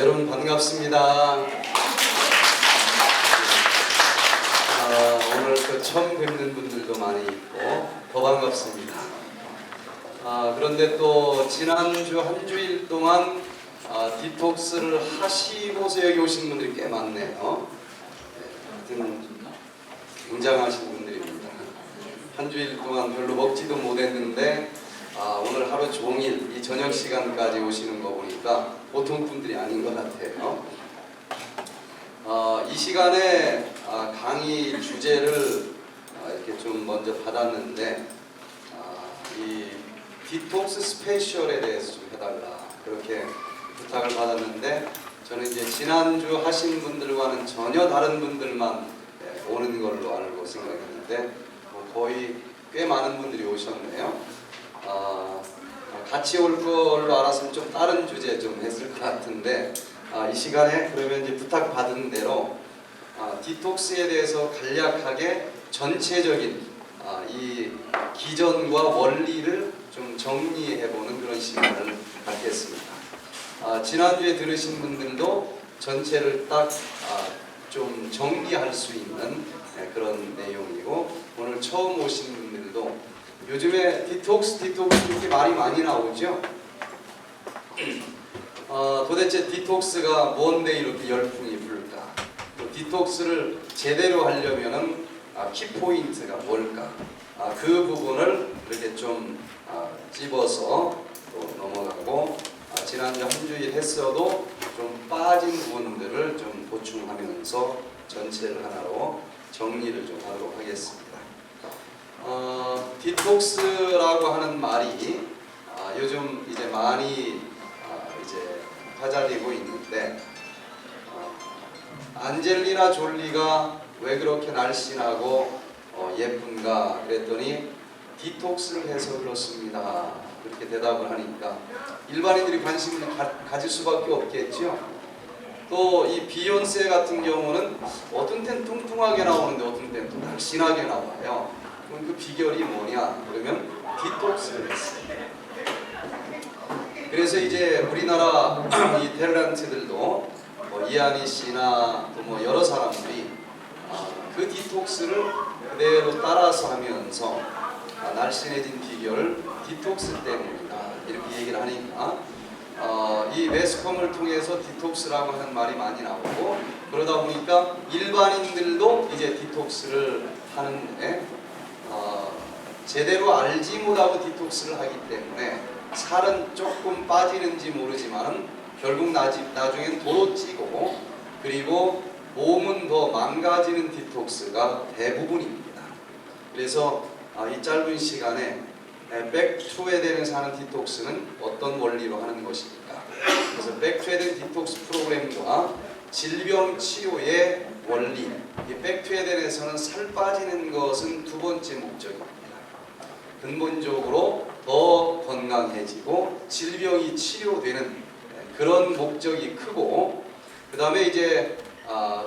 여러분 반갑습니다. 오늘 처음 뵙는 분들도 많이 있고 더 반갑습니다. 그런데 또 지난주 한 주일 동안 디톡스를 하시고서 여기 오신 분들이 꽤 많네요. 하여튼 굉장하신 분들입니다. 한 주일 동안 별로 먹지도 못했는데 오늘 하루 종일 이 저녁 시간까지 오시는 거 보니까 보통 분들이 아닌 것 같아요. 이 시간에 강의 주제를 이렇게 좀 먼저 받았는데 이 디톡스 스페셜에 대해서 좀 해달라 그렇게 부탁을 받았는데 저는 이제 지난주 하신 분들과는 전혀 다른 분들만 오는 걸로 알고 생각했는데 거의 꽤 많은 분들이 오셨네요. 같이 올 걸로 알았으면 좀 다른 주제 좀 했을 것 같은데 이 시간에 그러면 이제 부탁받은 대로 디톡스에 대해서 간략하게 전체적인 이 기전과 원리를 좀 정리해보는 그런 시간을 갖겠습니다. 지난주에 들으신 분들도 전체를 딱 좀 정리할 수 있는 그런 내용이고 오늘 처음 오신 분들도 요즘에 디톡스 이렇게 말이 많이 나오죠. 도대체 디톡스가 뭔데 이렇게 열풍이 불까? 또 디톡스를 제대로 하려면은 키포인트가 뭘까? 그 부분을 이렇게 좀 찝어서 또 넘어가고 지난주 한 주일 했어도 좀 빠진 부분들을 좀 보충하면서 전체를 하나로 정리를 좀 하도록 하겠습니다. 디톡스라고 하는 말이 요즘 이제 많이 이제 화제되고 있는데 안젤리나 졸리가 왜 그렇게 날씬하고 예쁜가 그랬더니 디톡스를 해서 그렇습니다. 그렇게 대답을 하니까 일반인들이 관심을 가질 수밖에 없겠죠. 또 이 비욘세 같은 경우는 어떤 때는 뚱뚱하게 나오는데 어떤 때는 또 날씬하게 나와요. 그럼 그 비결이 뭐냐? 그러면 디톡스를 했어요. 그래서 이제 우리나라 이 탤런트들도 이한희 씨나 또 여러 사람들이 그 디톡스를 그대로 따라서 하면서 날씬해진 비결을 디톡스 때문이다 이렇게 얘기를 하니까 이 매스컴을 통해서 디톡스라고 하는 말이 많이 나오고 그러다 보니까 일반인들도 이제 디톡스를 하는데 제대로 알지 못하고 디톡스를 하기 때문에 살은 조금 빠지는지 모르지만 결국 나중엔 도로 찌고 그리고 몸은 더 망가지는 디톡스가 대부분입니다. 그래서 이 짧은 시간에 백투에덴에서 하는 디톡스는 어떤 원리로 하는 것입니까? 그래서 백투에덴 디톡스 프로그램과 질병 치료의 원리. 이 백투에덴에서는 살 빠지는 것은 두 번째 목적입니다. 근본적으로 더 건강해지고 질병이 치료되는 그런 목적이 크고 그 다음에 이제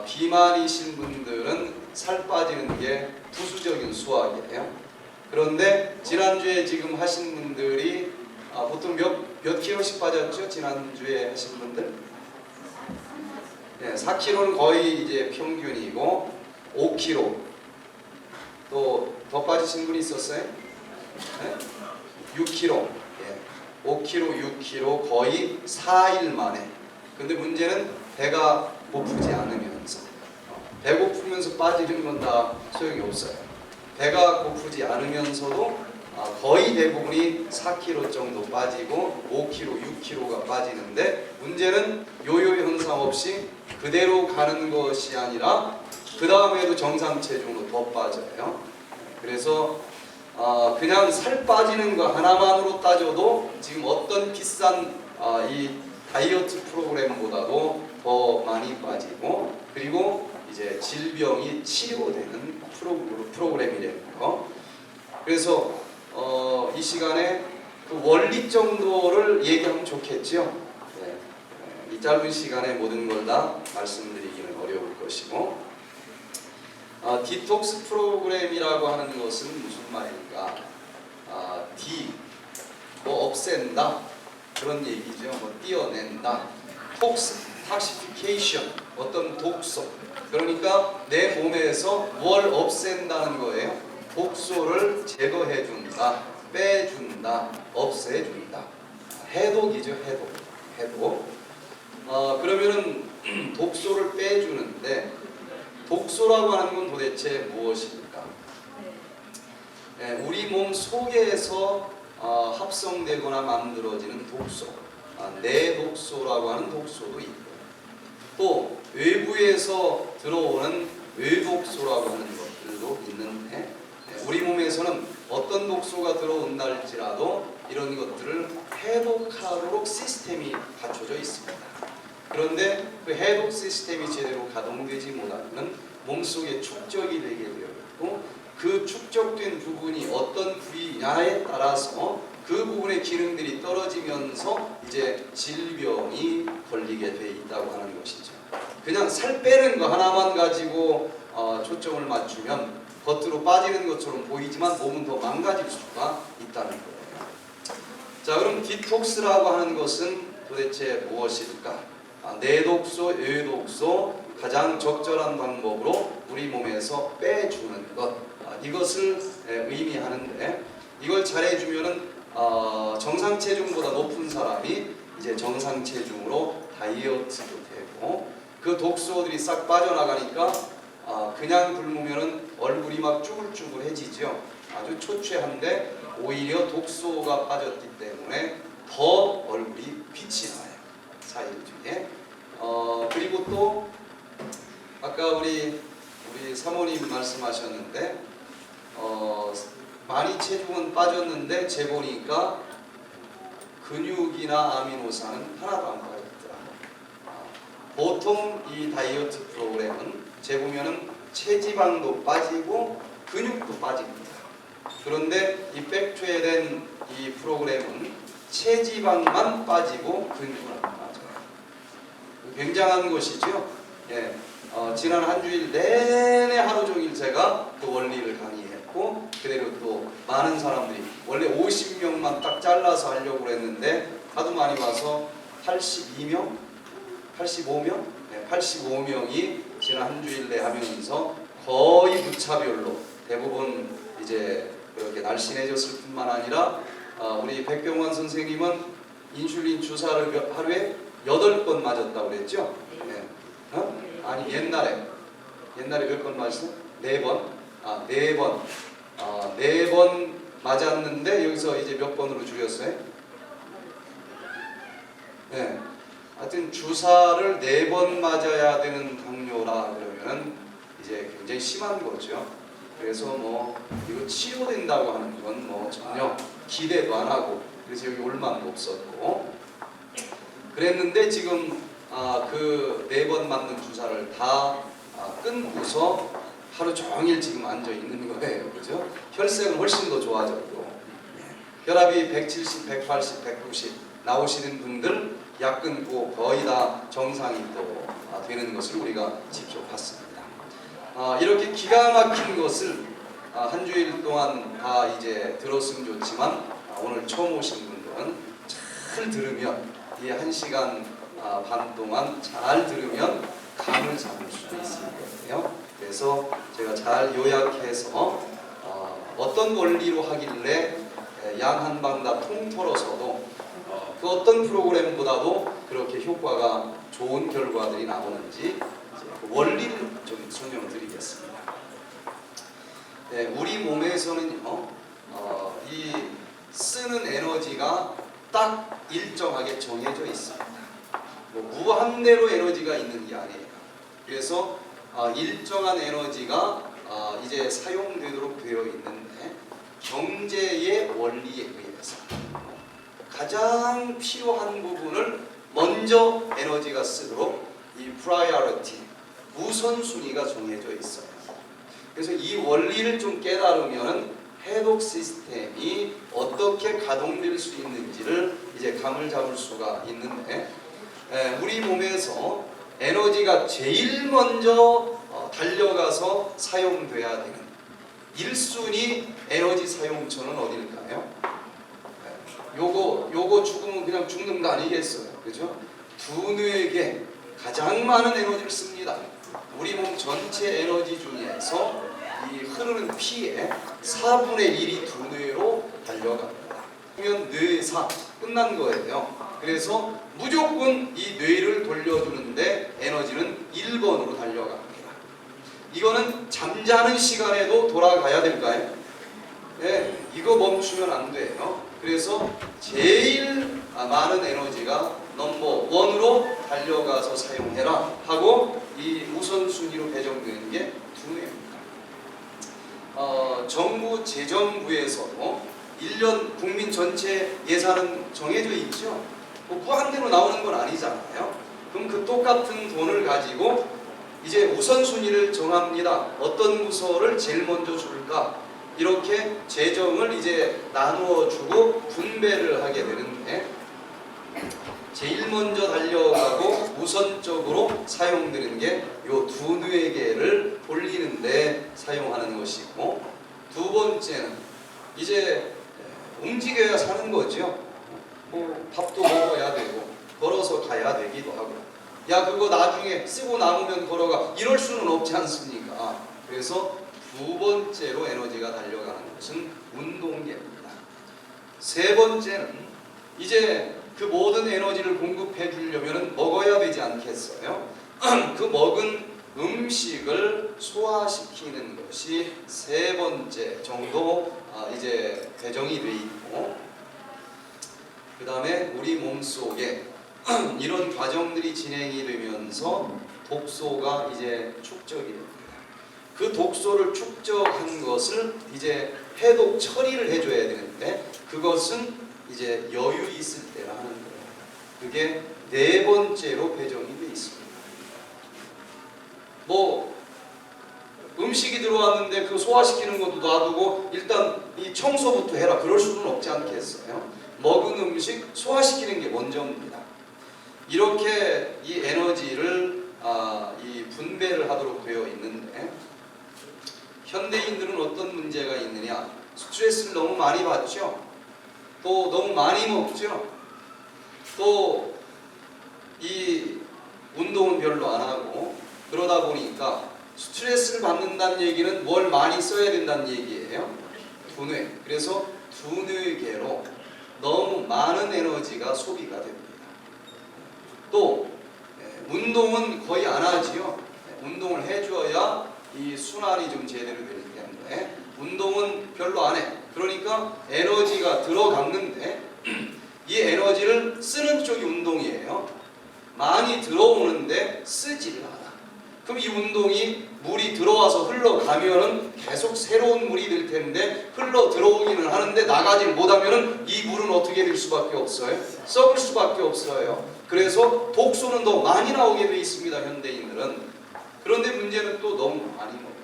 비만이신 분들은 살 빠지는 게 부수적인 수학이에요. 그런데 지난주에 지금 하신 분들이 보통 몇 킬로씩 빠졌죠? 지난주에 하신 분들? 네, 4kg는 거의 이제 평균이고 5kg 또 더 빠지신 분이 있었어요? 네? 6kg, 5kg, 6kg 거의 4일 만에. 근데 문제는 배가 고프지 않으면서 배고프면서 빠지는 건 다 소용이 없어요. 배가 고프지 않으면서도 거의 대부분이 4kg 정도 빠지고 5kg, 6kg가 빠지는데 문제는 요요 현상 없이 그대로 가는 것이 아니라 그 다음에도 정상 체중으로 더 빠져요. 그래서 그냥 살 빠지는 거 하나만으로 따져도 지금 어떤 비싼 이 다이어트 프로그램보다도 더 많이 빠지고 그리고 이제 질병이 치료되는 프로그램이라는 거. 그래서 이 시간에 그 원리 정도를 얘기하면 좋겠죠. 네. 이 짧은 시간에 모든 걸 다 말씀드리기는 어려울 것이고 디톡스 프로그램이라고 하는 것은 무슨 말일까? 없앤다 그런 얘기죠. 띄어낸다. 톡스 detoxification, 어떤 독소. 그러니까 내 몸에서 뭘 없앤다는 거예요. 독소를 제거해준다, 빼준다, 없애준다. 해독이죠, 해독. 해독. 그러면은 독소를 빼주는데 독소라고 하는 건 도대체 무엇일까? 우리 몸 속에서 합성되거나 만들어지는 독소, 내독소라고 하는 독소도 있고, 또 외부에서 들어오는 외독소라고 하는 것들도 있는데, 우리 몸에서는 어떤 독소가 들어온다 할지라도 이런 것들을 해독하도록 시스템이 갖춰져 있습니다. 그런데 그 해독 시스템이 제대로 가동되지 못하면 몸속에 축적이 되게 되어 있고, 그 축적된 부분이 어떤 부위냐에 따라서 그 부분의 기능들이 떨어지면서 이제 질병이 걸리게 돼 있다고 하는 것이죠. 그냥 살 빼는 거 하나만 가지고 초점을 맞추면 겉으로 빠지는 것처럼 보이지만 몸은 더 망가질 수가 있다는 거예요. 자, 그럼 디톡스라고 하는 것은 도대체 무엇일까? 내독소, 외독소 가장 적절한 방법으로 우리 몸에서 빼주는 것, 이것을 의미하는데, 이걸 잘해주면은 정상 체중보다 높은 사람이 이제 정상 체중으로 다이어트도 되고, 그 독소들이 싹 빠져나가니까 그냥 굶으면은 얼굴이 막 쭈글쭈글해지죠. 아주 초췌한데 오히려 독소가 빠졌기 때문에 더 얼굴이 빛이 나요, 사일 중에. 그리고 또 아까 우리 사모님 말씀하셨는데 많이 체중은 빠졌는데 재보니까 근육이나 아미노산은 하나도 안 빠졌더라고요. 보통 이 다이어트 프로그램은 재보면은 체지방도 빠지고 근육도 빠집니다. 그런데 이 백투에 된 이 프로그램은 체지방만 빠지고 근육은 안 빠져요. 굉장한 것이죠. 예. 지난 한 주일 내내 하루 종일 제가 그 원리를 강의했고, 그대로 또 많은 사람들이 원래 50명만 딱 잘라서 하려고 했는데 하도 많이 와서 82명? 85명? 네, 85명이 지난 한 주일 내 하면서 거의 무차별로 대부분 이제 그렇게 날씬해졌을 뿐만 아니라 우리 백병원 선생님은 인슐린 주사를 하루에 8번 맞았다고 그랬죠? 네. 아니 옛날에 몇 번 맞았어? 4번? 4번. 4번 맞았는데 여기서 이제 몇 번으로 줄였어요? 네. 하여튼 주사를 4번 맞아야 되는 당뇨라 그러면 이제 굉장히 심한 거죠. 그래서 뭐 이거 치료된다고 하는 건 뭐 전혀 기대도 안 하고, 그래서 여기 올 만도 없었고 그랬는데 지금 그 4번 맞는 주사를 다 끊고서 하루 종일 지금 앉아 있는 거예요, 그죠? 혈색은 훨씬 더 좋아졌고, 혈압이 170, 180, 190 나오시는 분들 약 끊고 거의 다 정상이 또 되는 것을 우리가 직접 봤습니다. 이렇게 기가 막힌 것을 한 주일 동안 다 이제 들었으면 좋지만 오늘 처음 오신 분들은 잘 들으면 이 1시간 반 동안 잘 들으면 감을 잡을 수 있을 거예요. 그래서 제가 잘 요약해서 어떤 원리로 하길래 양 한 방 다 통틀어서도 그 어떤 프로그램보다도 그렇게 효과가 좋은 결과들이 나오는지 그 원리를 좀 설명드리겠습니다. 네, 우리 몸에서는요, 이 쓰는 에너지가 딱 일정하게 정해져 있습니다. 뭐 무한대로 에너지가 있는 게 아니에요. 그래서 일정한 에너지가 이제 사용되도록 되어 있는데, 경제의 원리에 의해서 가장 필요한 부분을 먼저 에너지가 쓰도록 이 priority, 우선순위가 정해져 있어요. 그래서 이 원리를 좀 깨달으면 해독 시스템이 어떻게 가동될 수 있는지를 이제 감을 잡을 수가 있는데, 우리 몸에서 에너지가 제일 먼저 달려가서 사용돼야 되는 1순위 에너지 사용처는 어딜까요? 요거 죽으면 그냥 죽는 거 아니겠어요, 그죠? 두뇌계, 가장 많은 에너지를 씁니다. 우리 몸 전체 에너지 중에서 이 흐르는 피의 4분의 1이 두뇌로 달려갑니다. 그러면 뇌사 끝난 거예요. 그래서 무조건 이 뇌를 돌려주는데 에너지는 1번으로 달려갑니다. 이거는 잠자는 시간에도 돌아가야 될까요? 네, 이거 멈추면 안 돼요. 그래서 제일 많은 에너지가 넘버 1으로 달려가서 사용해라 하고 이 우선순위로 배정되는 게 두뇌입니다. 정부 재정부에서도 1년 국민 전체 예산은 정해져 있죠. 뭐 무한대로 나오는 건 아니잖아요. 그럼 그 똑같은 돈을 가지고 이제 우선순위를 정합니다. 어떤 부서를 제일 먼저 줄까? 이렇게 재정을 이제 나누어 주고 분배를 하게 되는데 제일 먼저 달려가고 우선적으로 사용되는 게 요 두뇌계를 돌리는데 사용하는 것이고, 두 번째는 이제 움직여야 사는 거죠. 뭐 밥도 먹어야 되고 걸어서 가야 되기도 하고, 야 그거 나중에 쓰고 남으면 걸어가, 이럴 수는 없지 않습니까? 그래서 두 번째로 에너지가 달려가는 것은 운동계입니다. 세 번째는 이제 그 모든 에너지를 공급해 주려면 먹어야 되지 않겠어요? 그 먹은 음식을 소화시키는 것이 세 번째 정도 이제 배정이 돼 있고, 그 다음에 우리 몸속에 이런 과정들이 진행이 되면서 독소가 이제 축적이 됩니다. 그 독소를 축적한 것을 이제 해독 처리를 해줘야 되는데 그것은 이제 여유 있을 때라 하는 거예요. 그게 네 번째로 배정이 되어 있습니다. 뭐 음식이 들어왔는데 그 소화시키는 것도 놔두고 일단 이 청소부터 해라, 그럴 수는 없지 않겠어요? 먹은 음식 소화시키는 게 먼저입니다. 이렇게 이 에너지를 이 분배를 하도록 되어 있는데, 현대인들은 어떤 문제가 있느냐? 스트레스를 너무 많이 받죠. 또 너무 많이 먹죠. 또 이 운동은 별로 안 하고, 그러다 보니까 스트레스를 받는다는 얘기는 뭘 많이 써야 된다는 얘기예요. 두뇌. 그래서 두뇌계로 너무 많은 에너지가 소비가 됩니다. 또 운동은 거의 안 하지요. 운동을 해줘야 이 순환이 좀 제대로 되기 때문에 운동은 별로 안 해. 그러니까 에너지가 들어갔는데 이 에너지를 쓰는 쪽이 운동이에요. 많이 들어오는데 쓰지를 않아. 그럼 이 운동이 물이 들어와서 흘러가면은 계속 새로운 물이 될 텐데 흘러 들어오기는 하는데 나가질 못하면은 이 물은 어떻게 될 수밖에 없어요? 썩을 수밖에 없어요. 그래서 독소는 더 많이 나오게 돼 있습니다, 현대인들은. 그런데 문제는 또 너무 많이 먹어요.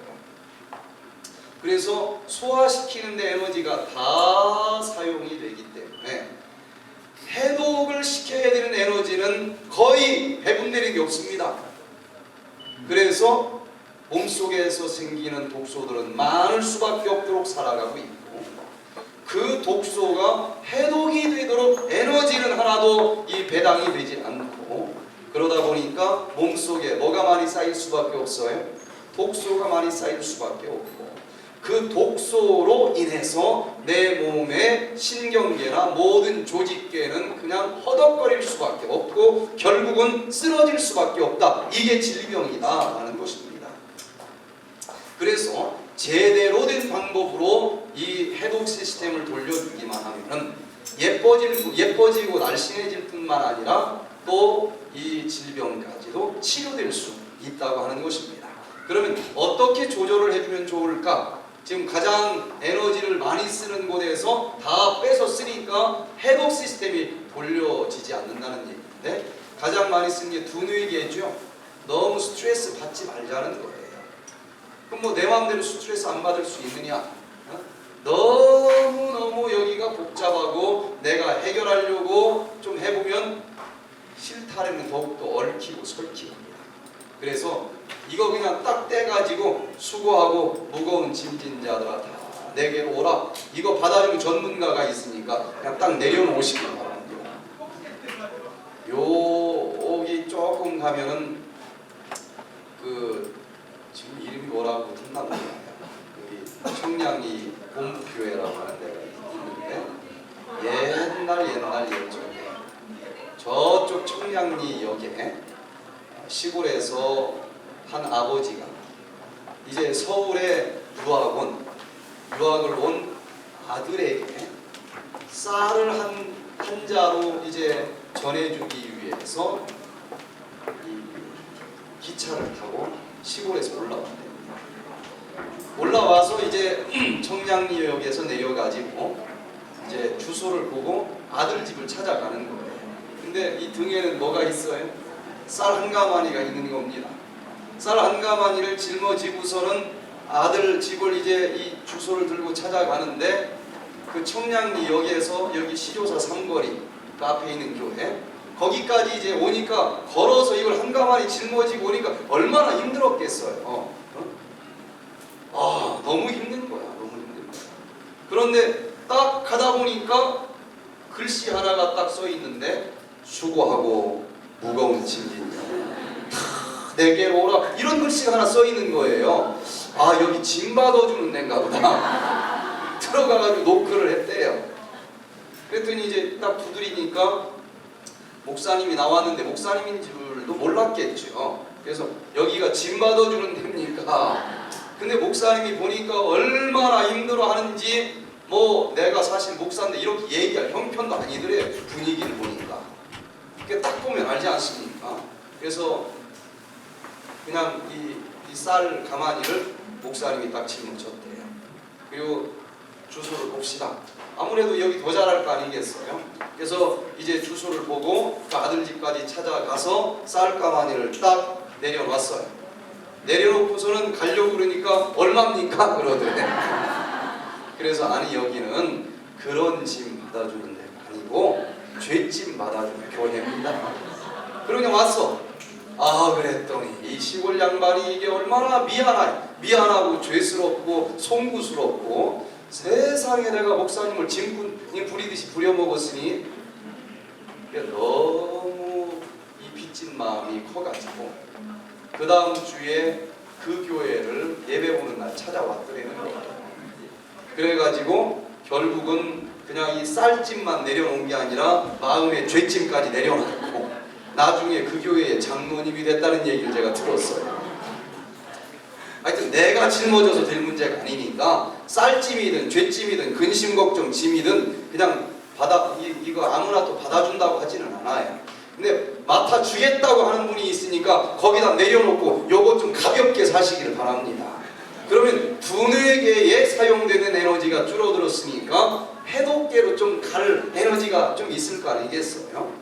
그래서 소화시키는 데 에너지가 다 사용이 되기 때문에 해독을 시켜야 되는 에너지는 거의 배분되는 게 없습니다. 그래서 몸속에서 생기는 독소들은 많을 수밖에 없도록 살아가고 있고, 그 독소가 해독이 되도록 에너지는 하나도 이 배당이 되지 않고, 그러다 보니까 몸속에 뭐가 많이 쌓일 수밖에 없어요? 독소가 많이 쌓일 수밖에 없고, 그 독소로 인해서 내 몸의 신경계나 모든 조직계는 그냥 허덕거릴 수밖에 없고 결국은 쓰러질 수밖에 없다. 이게 질병이다 라는 것입니다. 그래서 제대로 된 방법으로 이 해독 시스템을 돌려주기만 하면 예뻐지고 날씬해질 뿐만 아니라 또 이 질병까지도 치료될 수 있다고 하는 것입니다. 그러면 어떻게 조절을 해주면 좋을까? 지금 가장 에너지를 많이 쓰는 곳에서 다 빼서 쓰니까 해독 시스템이 돌려지지 않는다는 얘기인데, 가장 많이 쓰는 게 두뇌계죠. 너무 스트레스 받지 말자는 거예요. 그럼 뭐 내 마음대로 스트레스 안 받을 수 있느냐? 너무너무 여기가 복잡하고 내가 해결하려고 좀 해보면 실타래는 더욱더 얽히고 설키고 합니다. 그래서 이거 그냥 딱 떼가지고 수고하고 무거운 짐진 자들아 다 내게로 오라. 이거 받아주는 전문가가 있으니까 그냥 딱 내려놓으시기 바랍니다. 여기 조금 가면은 그 지금 이름이 뭐라고 듣나 몰라요. 여기 청량리 본부교회라고 하는 데가 있는데 옛날 옛적에 저쪽 청량리역에 시골에서 한 아버지가 이제 서울에 유학을 온 아들에게 쌀을 한 자루 이제 전해주기 위해서 이 기차를 타고 시골에서 올라와서 이제 청량리역에서 내려가지고 이제 주소를 보고 아들 집을 찾아가는 거예요. 근데 이 등에는 뭐가 있어요? 쌀 한 가마니가 있는 겁니다. 쌀 한 가마니를 짊어지고서는 아들 집을 이제 이 주소를 들고 찾아가는데 그 청량리역에서 여기 시조사 삼거리 그 앞에 있는 교회 거기까지 이제 오니까 걸어서 이걸 한 가마니 짊어지고 오니까 얼마나 힘들었겠어요. 너무 힘든 거야. 그런데 딱 가다 보니까 글씨 하나가 딱 써 있는데 수고하고 무거운 짐진 내게로 오라 이런 글씨가 하나 써 있는 거예요. 여기 짐 받아주는 데인가 보다. 들어가가지고 노크를 했대요. 그랬더니 이제 딱 두드리니까 목사님이 나왔는데 목사님인 줄도 몰랐겠죠. 그래서 여기가 짐 받아주는 데입니까? 근데 목사님이 보니까 얼마나 힘들어하는지 뭐 내가 사실 목사인데 이렇게 얘기할 형편도 아니더래. 분위기를 보니까 딱 보면 알지 않습니까? 그래서 그냥 이 쌀 가마니를 목사님이 딱 짊어졌대요. 그리고 주소를 봅시다. 아무래도 여기 더 잘할 거 아니겠어요? 그래서 이제 주소를 보고 그 아들 집까지 찾아가서 쌀 가마니를 딱 내려놨어요. 내려놓고서는 가려고 그러니까 얼마입니까? 그러더래. 그래서 아니 여기는 그런 짐 받아주는 데가 아니고 죄짐 받아주는 교회입니다. 그러니 왔어. 그랬더니 이 시골 양반이 이게 얼마나 미안하고 죄스럽고 송구스럽고 세상에 내가 목사님을 짐꾼이 부리듯이 부려먹었으니 너무 이 빚진 마음이 커가지고 그 다음 주에 그 교회를 예배 보는 날 찾아왔더라는 거예요. 그래가지고 결국은 그냥 이 쌀짐만 내려놓은 게 아니라 마음의 죄짐까지 내려놓고 나중에 그 교회의 장로님이 됐다는 얘기를 제가 들었어요. 하여튼 내가 짊어져서 될 문제가 아니니까 쌀짐이든 죄짐이든 근심 걱정 짐이든 그냥 이거 아무나 또 받아준다고 하지는 않아요. 근데 맡아주겠다고 하는 분이 있으니까 거기다 내려놓고 요거 좀 가볍게 사시기를 바랍니다. 그러면 두뇌계에 사용되는 에너지가 줄어들었으니까 해독계로 좀 갈 에너지가 좀 있을 거 아니겠어요?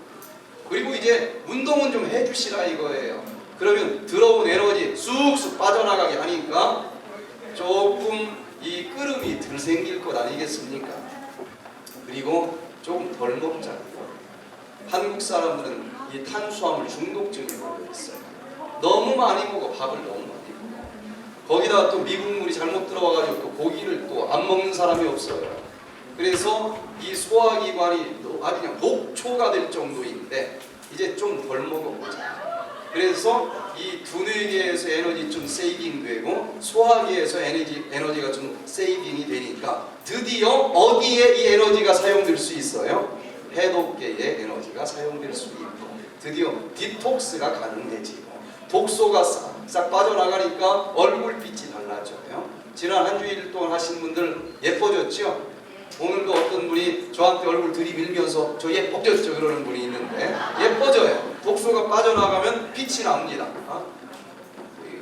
그리고 이제 운동은 좀 해주시라 이거예요. 그러면 들어온 에너지 쑥쑥 빠져나가게 하니까 조금 이 끓음이 덜 생길 것 아니겠습니까? 그리고 조금 덜 먹자고. 한국 사람들은 이 탄수화물 중독증에 걸려 있어요. 너무 많이 먹어. 밥을 너무 많이 먹어. 거기다 또 미국물이 잘못 들어와가지고 또 고기를 또 안 먹는 사람이 없어요. 그래서 이 소화기관이 아주 그냥 녹초가 될 정도인데 이제 좀 덜 먹어보자. 그래서 이 두뇌계에서 에너지 좀 세이빙되고 소화기에서 에너지가 좀 세이빙이 되니까 드디어 어디에 이 에너지가 사용될 수 있어요? 해독계의 에너지가 사용될 수 있고 드디어 디톡스가 가능해지고 독소가 싹 빠져나가니까 얼굴빛이 달라져요. 지난 한 주일 동안 하신 분들 예뻐졌죠? 오늘도 어떤 분이 저한테 얼굴 들이밀면서 저 예뻐졌죠 그러는 분이 있는데 예뻐져요. 독소가 빠져나가면 빛이 납니다.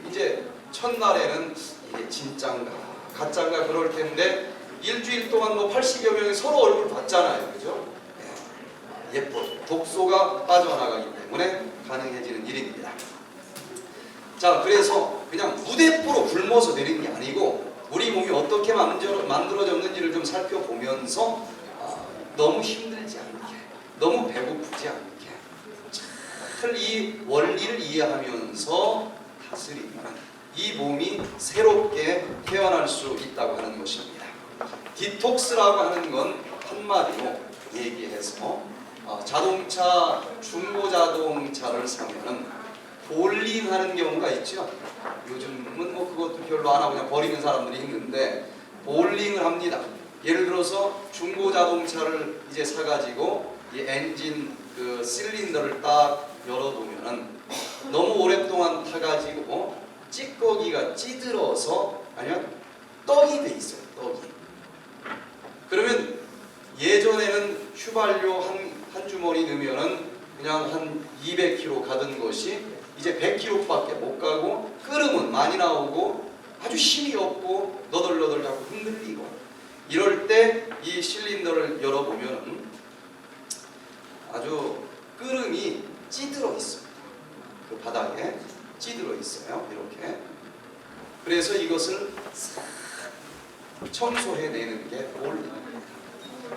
이제 첫날에는 이게 진짠가 가짠가 그럴 텐데 일주일 동안 뭐 80여 명이 서로 얼굴 봤잖아요. 그죠? 예뻐. 독소가 빠져나가기 때문에 가능해지는 일입니다. 자, 그래서 그냥 무대뽀로 굶어서 내린 게 아니고 우리 몸이 어떻게 만들어졌는지를 좀 살펴보면서 너무 힘들지 않게, 너무 배고프지 않게 잘 이 원리를 이해하면서 다스리면 이 몸이 새롭게 태어날 수 있다고 하는 것입니다. 디톡스라고 하는 건 한마디로 얘기해서 자동차, 중고자동차를 사면은 볼링 하는 경우가 있죠. 요즘은 뭐 그것도 별로 안 하고 그냥 버리는 사람들이 있는데 볼링을 합니다. 예를 들어서 중고 자동차를 이제 사가지고 이 엔진 그 실린더를 딱 열어보면은 너무 오랫동안 타가지고 찌꺼기가 찌들어서 아니면 떡이 돼 있어요. 떡이. 그러면 예전에는 휘발유 한 주머니 넣으면은 그냥 한 200km 가던 것이 이제 100km밖에 못 가고 끓으면 많이 나오고 아주 힘이 없고 너덜너덜 자꾸 흔들리고 이럴 때 이 실린더를 열어보면 아주 끓음이 찌들어 있습니다. 그 바닥에 찌들어 있어요. 이렇게. 그래서 이것을 청소해내는 게 볼링입니다.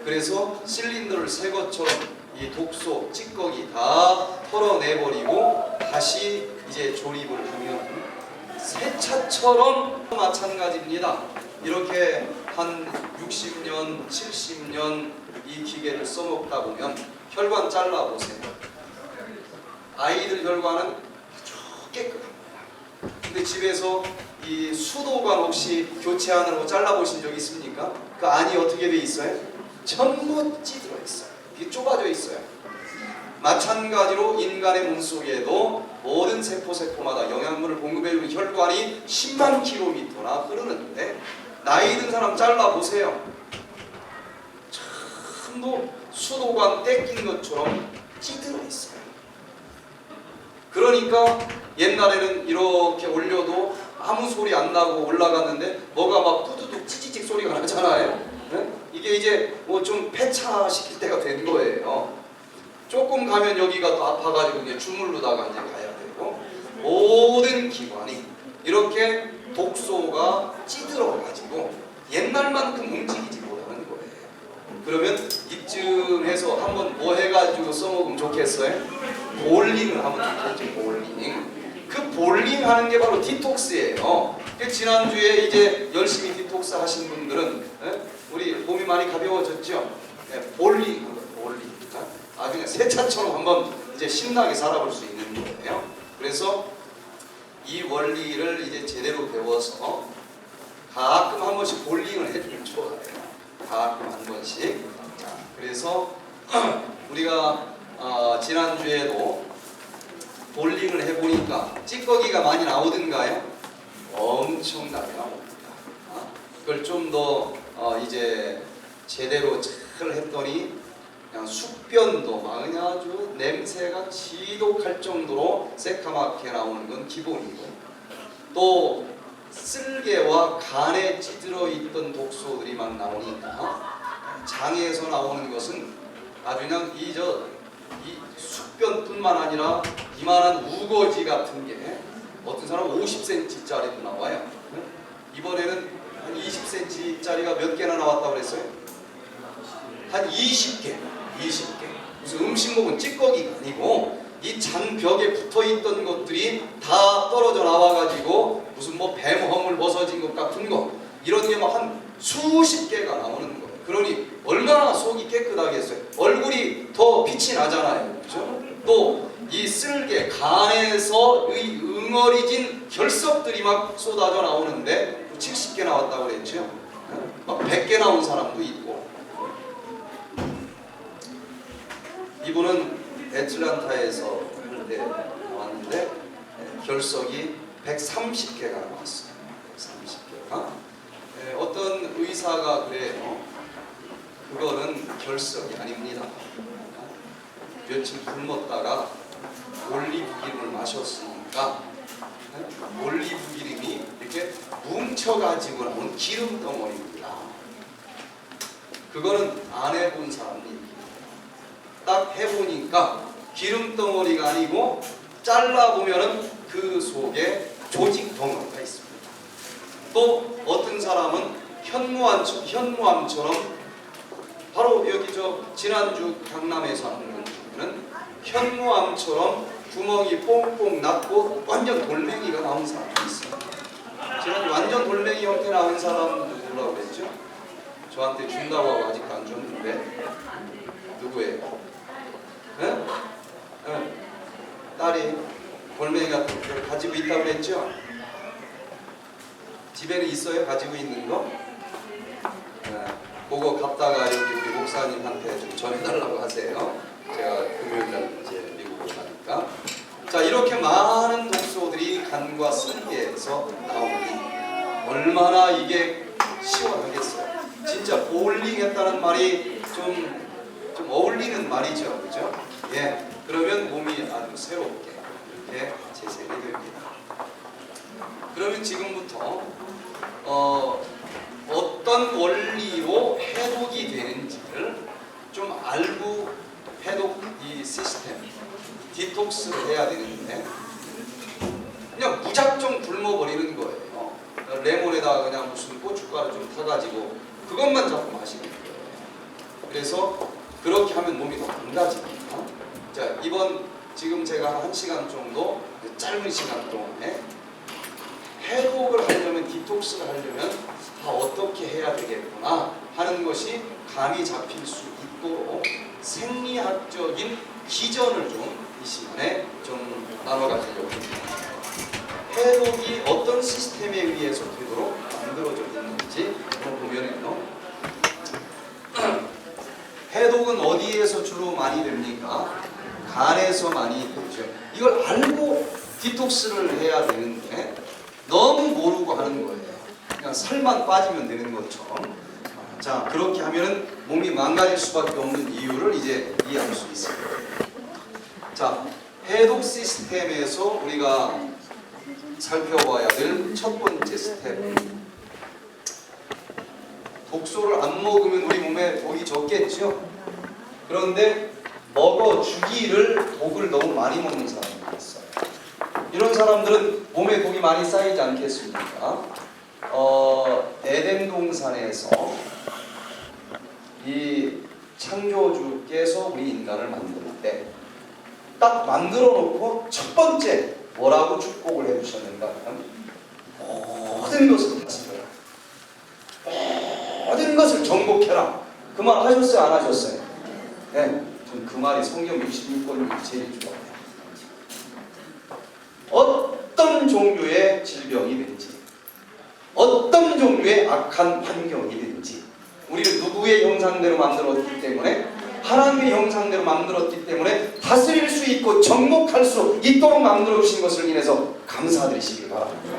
그래서 실린더를 새 것처럼 이 독소, 찌꺼기 다 털어내버리고 다시 이제 조립을 하면 새 차처럼 마찬가지입니다. 이렇게 한 60년, 70년 이 기계를 써먹다 보면 혈관 잘라보세요. 아이들 혈관은 아주 깨끗합니다. 근데 집에서 이 수도관 혹시 교체하느라고 잘라보신 적 있습니까? 그 안이 어떻게 돼 있어요? 전부 찌들어 있어요. 이게 좁아져 있어요. 마찬가지로 인간의 몸 속에도 모든 세포마다 영양분을 공급해주는 혈관이 10만 킬로미터나 흐르는데 나이 든 사람 잘라보세요. 전부 수도관 떼낀 것처럼 찌들어 있어요. 그러니까 옛날에는 이렇게 올려도 아무 소리 안 나고 올라갔는데 뭐가 막 뚜두둑 찌찌직 소리가 나잖아요. 네? 이게 이제 뭐 좀 폐차시킬 때가 된 거예요. 조금 가면 여기가 또 아파가지고 이제 주물르다가 이제 가야 되고 모든 기관이 이렇게 독소가 찌들어가지고 옛날만큼 움직이지 못하는 거예요. 그러면 이쯤에서 한번 뭐 해가지고 써먹으면 좋겠어요? 볼링을 하면 좋겠죠. 볼링. 그 볼링 하는 게 바로 디톡스예요. 지난주에 이제 열심히 디톡스 하신 분들은 우리 몸이 많이 가벼워졌죠. 볼링 한 거예요. 볼링. 아주 그냥 새 차처럼 한번 이제 신나게 살아볼 수 있는 거예요. 그래서 이 원리를 이제 제대로 배워서 가끔 한 번씩 볼링을 해주면 좋아요. 가끔 한 번씩. 자, 그래서 우리가 지난주에도 볼링을 해보니까 찌꺼기가 많이 나오던가요? 엄청나게 나옵니다. 그걸 좀 더 이제 제대로 잘 했더니 그냥 숙변도 막 그냥 아주 냄새가 지독할 정도로 새까맣게 나오는 건 기본이고 또 쓸개와 간에 찌들어 있던 독소들이 막 나오니까 장에서 나오는 것은 아주 그냥 이 숙변뿐만 아니라 이만한 우거지 같은 게 어떤 사람은 50cm짜리도 나와요. 이번에는 한 20cm짜리가 몇 개나 나왔다고 그랬어요? 한 20개. 무슨 음식 먹은 찌꺼기가 아니고 이 장벽에 붙어있던 것들이 다 떨어져 나와가지고 무슨 뭐 뱀 허물 벗어진 것 같은 거 이런 게 막 한 수십 개가 나오는 거예요. 그러니 얼마나 속이 깨끗하겠어요. 얼굴이 더 빛이 나잖아요. 그렇죠? 또 이 쓸개 간에서 응어리진 결석들이 막 쏟아져 나오는데 70개 나왔다고 그랬죠. 막 100개 나온 사람도 있고. 이분은 애틀란타에서 나왔는데 결석이 130개가 나왔어요. 130개가. 어떤 의사가 그래요. 그거는 결석이 아닙니다. 며칠 굶었다가 올리브기름을 마셨으니까 올리브기름이 이렇게 뭉쳐가지고 나온 기름 덩어리입니다. 그거는 안 해본 사람이 딱 해보니까 기름 덩어리가 아니고 잘라보면은 그 속에 조직 덩어리가 있습니다. 또 어떤 사람은 현무암처럼 바로 여기 지난주 강남에서 하는 분 중에는 현무암처럼 구멍이 뽕뽕 났고 완전 돌멩이가 나온 사람이 있어요. 지난주 완전 돌멩이 형태 나온 사람 누구라고 그랬죠? 저한테 준다고 하고 아직도 안 줬는데 누구예요? 네? 딸이 돌멩이가 있다고 그랬죠? 집에는 있어요? 가지고 있는 거? 그거 갖다가 여기 우리 목사님한테 좀 전해달라고 하세요. 제가 금요일날 이제 미국으로 가니까. 자, 이렇게 많은 독소들이 간과 쓸개에서 나오니 얼마나 이게 시원하겠어요. 진짜 보울링했다는 말이 좀 어울리는 말이죠, 그죠? 예, 그러면 몸이 아주 새롭게 이렇게 재생이 됩니다. 그러면 지금부터 어떤 원리로 해독이 되는지를 좀 알고 해독 이 시스템, 디톡스를 해야 되는데 그냥 무작정 굶어버리는 거예요. 레몬에다가 그냥 무슨 고춧가루 좀 타가지고 그것만 자꾸 마시는 거예요. 그래서 그렇게 하면 몸이 더 망가집니다. 자, 이번 지금 제가 한 1시간 정도 짧은 시간 동안에 해독을 하려면, 디톡스를 하려면 어떻게 해야 되겠구나 하는 것이 감이 잡힐 수 있도록 생리학적인 기전을 좀 이 시간에 좀 나눠가지려고 합니다. 해독이 어떤 시스템에 의해서 되도록 만들어져 있는지 보면은요, 해독은 어디에서 주로 많이 됩니까? 간에서 많이 되죠. 이걸 알고 디톡스를 해야 되는데 너무 모르고 하는 거예요. 그냥 살만 빠지면 되는 것처럼. 자, 그렇게 하면은 몸이 망가질 수밖에 없는 이유를 이제 이해할 수 있습니다. 자, 해독 시스템에서 우리가 살펴봐야 될 첫 번째 스텝. 독소를 안 먹으면 우리 몸에 독이 적겠죠? 그런데 먹어주기를 독을 너무 많이 먹는 사람들이 있어요. 이런 사람들은 몸에 독이 많이 쌓이지 않겠습니까? 에덴동산에서 이 창조주께서 우리 인간을 만들 때 딱 만들어 놓고 첫 번째 뭐라고 축복을 해주셨는가 하면 모든 것을 다스려라, 모든 것을 정복해라. 그 말 하셨어요? 안 하셨어요? 네, 전 그 말이 성경 66권 제일 좋아해요. 어떤 종류의 질병이든지 어떤 종류의 악한 환경이든지 우리를 누구의 형상대로 만들었기 때문에, 하나님의 형상대로 만들었기 때문에 다스릴 수 있고 정복할 수 있도록 만들어주신 것을 인해서 감사드리시길 바랍니다.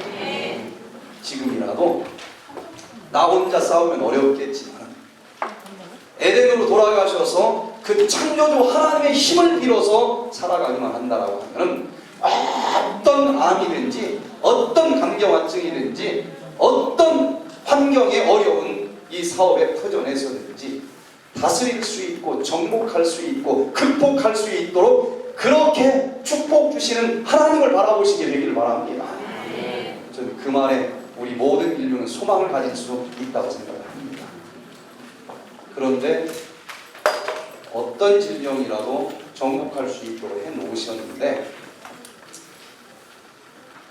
지금이라도 나 혼자 싸우면 어렵겠지만 에덴으로 돌아가셔서 그 창조주 하나님의 힘을 빌어서 살아가기만 한다라고 하면 어떤 암이든지 어떤 감경화증이든지 어떤 환경에 어려운 이 사업에 터전에서든지 다스릴 수 있고 정복할 수 있고 극복할 수 있도록 그렇게 축복 주시는 하나님을 바라보시게 되기를 바랍니다. 저는 그 말에 우리 모든 인류는 소망을 가질 수 있다고 생각합니다. 그런데 어떤 질병이라도 정복할 수 있도록 해놓으셨는데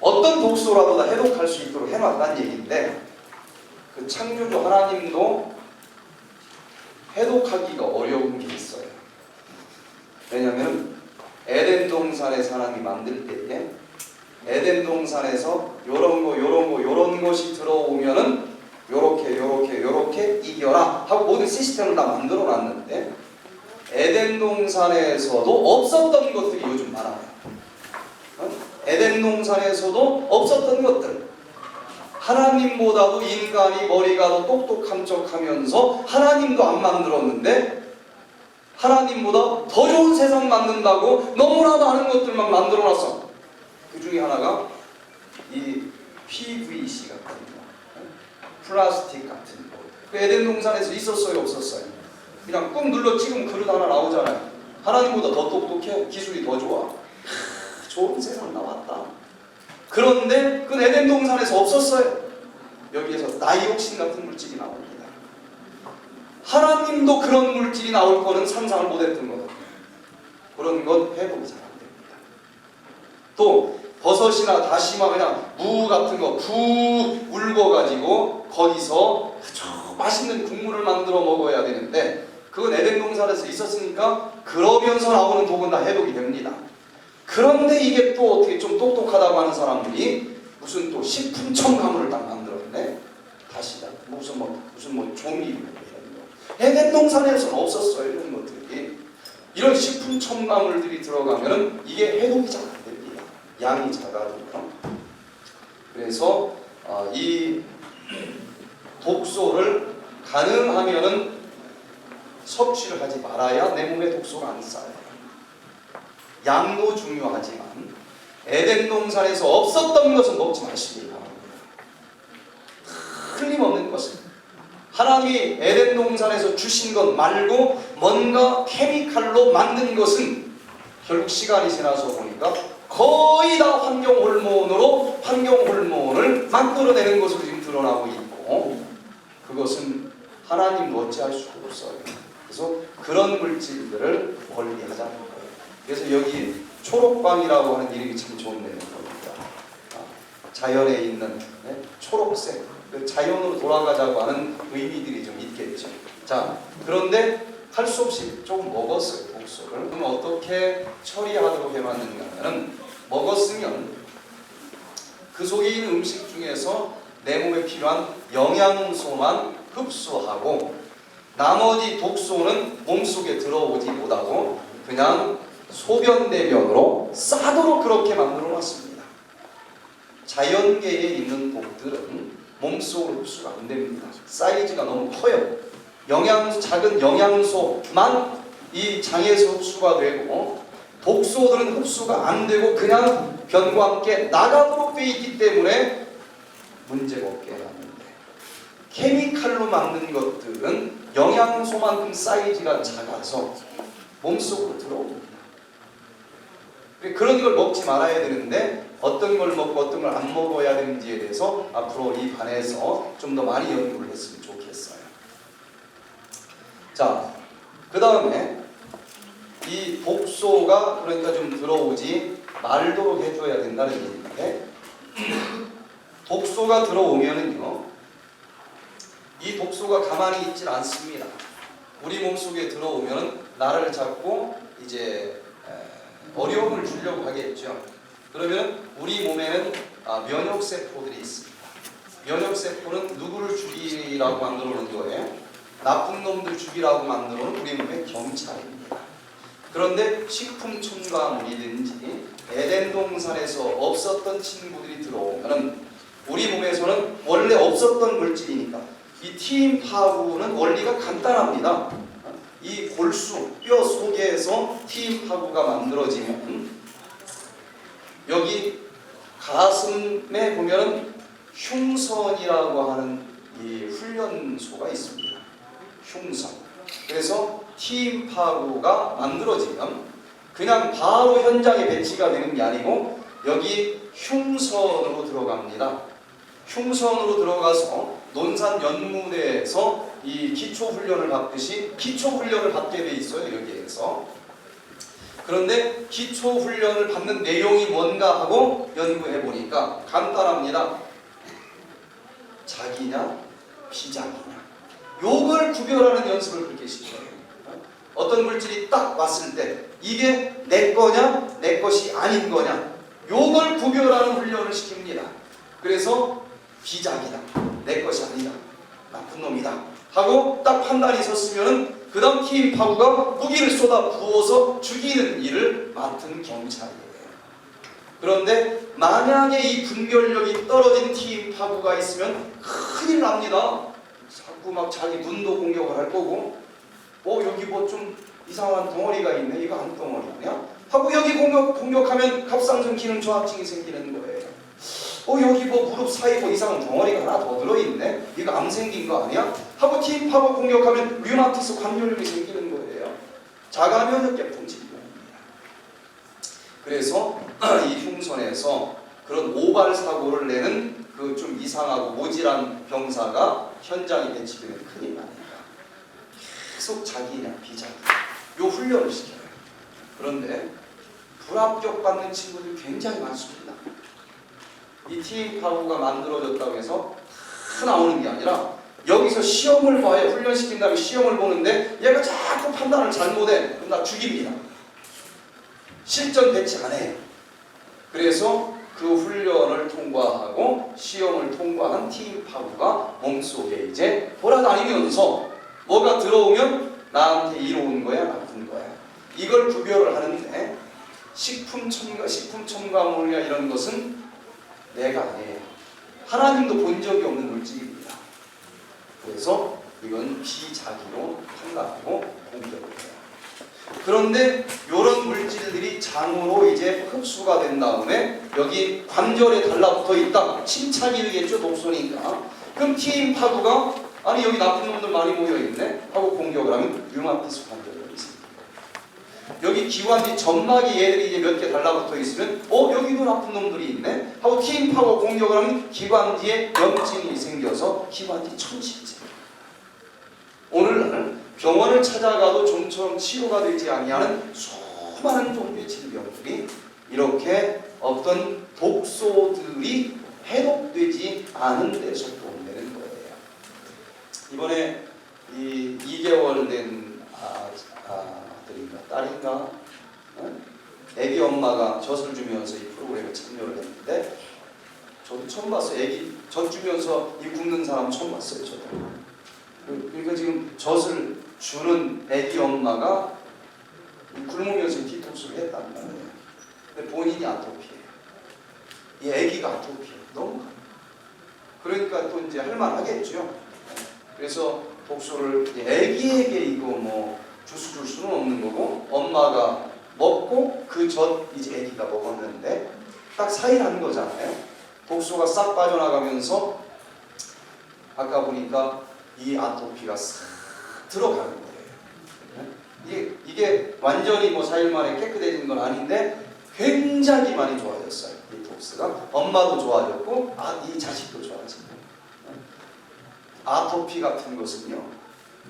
어떤 독소라도 다 해독할 수 있도록 해놨다는 얘기인데 그 창조주 하나님도 해독하기가 어려운 게 있어요. 왜냐하면 에덴 동산에서 하나님이 만들 때에 에덴 동산에서 요런 것이 들어오면은 요렇게 이겨라 하고 모든 시스템을 다 만들어 놨는데 에덴 동산에서도 없었던 것들이 요즘 많아요. 에덴 동산에서도 없었던 것들, 하나님보다도 인간이 머리가 더 똑똑한 척하면서 하나님도 안 만들었는데 하나님보다 더 좋은 세상 만든다고 너무나 많은 것들만 만들어놨어. 그 중에 하나가 이 PVC 같은 거, 플라스틱 같은 거. 그 에덴 동산에서 있었어요, 없었어요? 그냥 꾹 눌러 찍으면 그릇 하나 나오잖아요. 하나님보다 더 똑똑해, 기술이 더 좋아. 좋은 세상 나왔다. 그런데 그 에덴 동산에서 없었어요. 여기에서 다이옥신 같은 물질이 나옵니다. 하나님도 그런 물질이 나올 거는 상상을 못했던 거예요. 그런 건 회복이 잘 안 됩니다. 또 버섯이나 다시마 그냥 무 같은 거 푹 울궈가지고 거기서 아주 맛있는 국물을 만들어 먹어야 되는데 그건 에덴 동산에서 있었으니까 그러면서 나오는 독은 다 해독이 됩니다. 그런데 이게 또 어떻게 좀 똑똑하다고 하는 사람들이 무슨 또 식품 첨가물을 딱 만들었네. 다시 무슨 종이 이런 거. 에덴 동산에서는 없었어요. 이런 것들이. 이런 식품 첨가물들이 들어가면은 이게 해독이 잘 안 됩니다. 양이 작아지면. 그래서 이 독소를 가능하면은 섭취를 하지 말아야 내 몸에 독소가 안 쌓여요. 양도 중요하지만 에덴 동산에서 없었던 것은 먹지 마시기 바랍니다. 틀림없는 것은 하나님이 에덴 동산에서 주신 것 말고 뭔가 케미칼로 만든 것은 결국 시간이 지나서 보니까 거의 다 환경 호르몬을 만들어내는 것으로 지금 드러나고 있고, 그것은 하나님도 어찌할 수가 없어요. 그래서 그런 물질들을 멀리하자는 거예요. 그래서 여기 초록방이라고 하는 이름이 참 좋네요. 자연에 있는 초록색, 자연으로 돌아가자고 하는 의미들이 좀 있겠죠. 자, 그런데 할 수 없이 조금 먹었어요, 독소를. 그럼 어떻게 처리하도록 해봤는가는, 먹었으면 그 속에 있는 음식 중에서 내 몸에 필요한 영양소만 흡수하고 나머지 독소는 몸속에 들어오지 못하고 그냥 소변대변으로 싸도록 그렇게 만들어 놨습니다. 자연계에 있는 독들은 몸속으로 흡수가 안 됩니다. 사이즈가 너무 커요. 작은 영양소만 이 장에서 흡수가 되고 독소들은 흡수가 안 되고 그냥 변과 함께 나가도록 되어 있기 때문에 문제가 없게 해놨는데, 케미칼로 만든 것들은 영양소만큼 사이즈가 작아서 몸속으로 들어옵니다. 그런 걸 먹지 말아야 되는데 어떤 걸 먹고 어떤 걸 안 먹어야 되는지에 대해서 앞으로 이 반에서 좀 더 많이 연구를 했으면 좋겠어요. 자, 그 다음에 이 독소가 그러니까 좀 들어오지 말도록 해줘야 된다는 얘기인데, 독소가 들어오면은요, 이 독소가 가만히 있질 않습니다. 우리 몸속에 들어오면은 나를 잡고 이제 어려움을 주려고 하겠죠. 그러면 우리 몸에는 면역세포들이 있습니다. 면역세포는 누구를 죽이라고 만들어 놓은 거예요? 나쁜 놈들 죽이라고 만들어 놓은 우리 몸의 경찰입니다. 그런데 식품 첨가물이든지 에덴 동산에서 없었던 친구들이 들어오면 우리 몸에서는 원래 없었던 물질이니까 이 TM파구는 원리가 간단합니다. 이 골수, 뼈 속에서 TM파구가 만들어지면 여기 가슴에 보면 흉선이라고 하는 이 훈련소가 있습니다. 흉선. 그래서 TM파구가 만들어지면 그냥 바로 현장에 배치가 되는 게 아니고 여기 흉선으로 들어갑니다. 흉선으로 들어가서 논산 연무대에서 이 기초훈련을 받듯이 기초훈련을 받게 돼 있어요, 여기에서. 그런데 기초훈련을 받는 내용이 뭔가 하고 연구해 보니까 간단합니다. 자기냐 비자기냐, 요걸 구별하는 연습을 그렇게 시켜요. 어떤 물질이 딱 왔을 때 이게 내 거냐 내 것이 아닌 거냐, 요걸 구별하는 훈련을 시킵니다. 그래서 비자기다, 내 것이 아니다, 나쁜 놈이다 하고 딱 판단이 섰으면 그 다음 TM파구가 무기를 쏟아 부어서 죽이는 일을 맡은 경찰이에요. 그런데 만약에 이 분별력이 떨어진 TM파구가 있으면 큰일 납니다. 자꾸 막 자기 눈도 공격을 할 거고, 여기 뭐 좀 이상한 덩어리가 있네, 이거 안 덩어리 아니야? 하고 여기 공격하면 갑상선 기능 저하증이 생기는 거예요. 여기 뭐 무릎 사이 뭐 이상한 덩어리가 하나 더 들어있네, 이거 암 생긴 거 아니야? 하고 TM파구 공격하면 류마티스 관절염이 생기는 거예요. 자가면역계통 질병입니다. 그래서 이 흉선에서 그런 오발 사고를 내는 그 좀 이상하고 모질한 병사가 현장에 배치되면 큰일 나니까 계속 자기냐 비자기 요 훈련을 시켜요. 그런데 불합격 받는 친구들이 굉장히 많습니다. 이 TM파구가 만들어졌다고 해서 다 나오는 게 아니라 여기서 시험을 봐요. 훈련시킨 다음에 시험을 보는데 얘가 자꾸 판단을 잘못해. 그럼 나 죽입니다. 실전 배치 안 해. 그래서 그 훈련을 통과하고 시험을 통과한 팀 파고가 몸속에 이제 돌아다니면서 뭐가 들어오면 나한테 이로운 거야, 나쁜 거야. 이걸 구별을 하는데 식품 첨가물이나 이런 것은 내가 아니에요. 하나님도 본 적이 없는 물질입니다. 그래서 이건 비자기로 판단하고 공격을 해요. 그런데 이런 물질들이 장으로 이제 흡수가 된 다음에 여기 관절에 달라붙어 있다. 침착이겠죠, 독소니까. 그럼 T인 파구가 아니 여기 나쁜 놈들 많이 모여 있네 하고 공격을 하면 류마티스 관절이 있습니다. 여기 기관지 점막이 얘들이 이제 몇 개 달라붙어 있으면 여기도 나쁜 놈들이 있네 하고 T인 파고 공격을 하면 기관지에 염증이 생겨서 기관지 천식제. 오늘날 병원을 찾아가도 좀처럼 치료가 되지 아니하는 수많은 종류의 질병들이 이렇게 어떤 독소들이 해독되지 않은 데서 동되는 거예요. 이번에 이 2개월 된 아들인가 딸인가 애기 엄마가 젖을 주면서 이 프로그램에 참여를 했는데 저도 처음 봤어요. 애기 젖 주면서 이 굶는 사람 처음 봤어요. 저도. 그러니까 지금 젖을 주는 애기 엄마가 굶으면서 디톡스를 했단 말이에요. 근데 본인이 아토피예요. 이 애기가 아토피예요. 너무 그러니까 또 이제 할만하겠죠. 그래서 독소를 애기에게 이거 뭐 주스 줄 수는 없는 거고 엄마가 먹고 그 젖 이제 애기가 먹었는데 딱 사이라는 거잖아요. 독소가 싹 빠져나가면서 아까 보니까 이 아토피가 싹 들어가는 거예요. 이게 완전히 뭐 4일 만에 깨끗해진 건 아닌데 굉장히 많이 좋아졌어요. 이 독스가 엄마도 좋아졌고 이 자식도 좋아졌어요. 아토피 같은 것은요,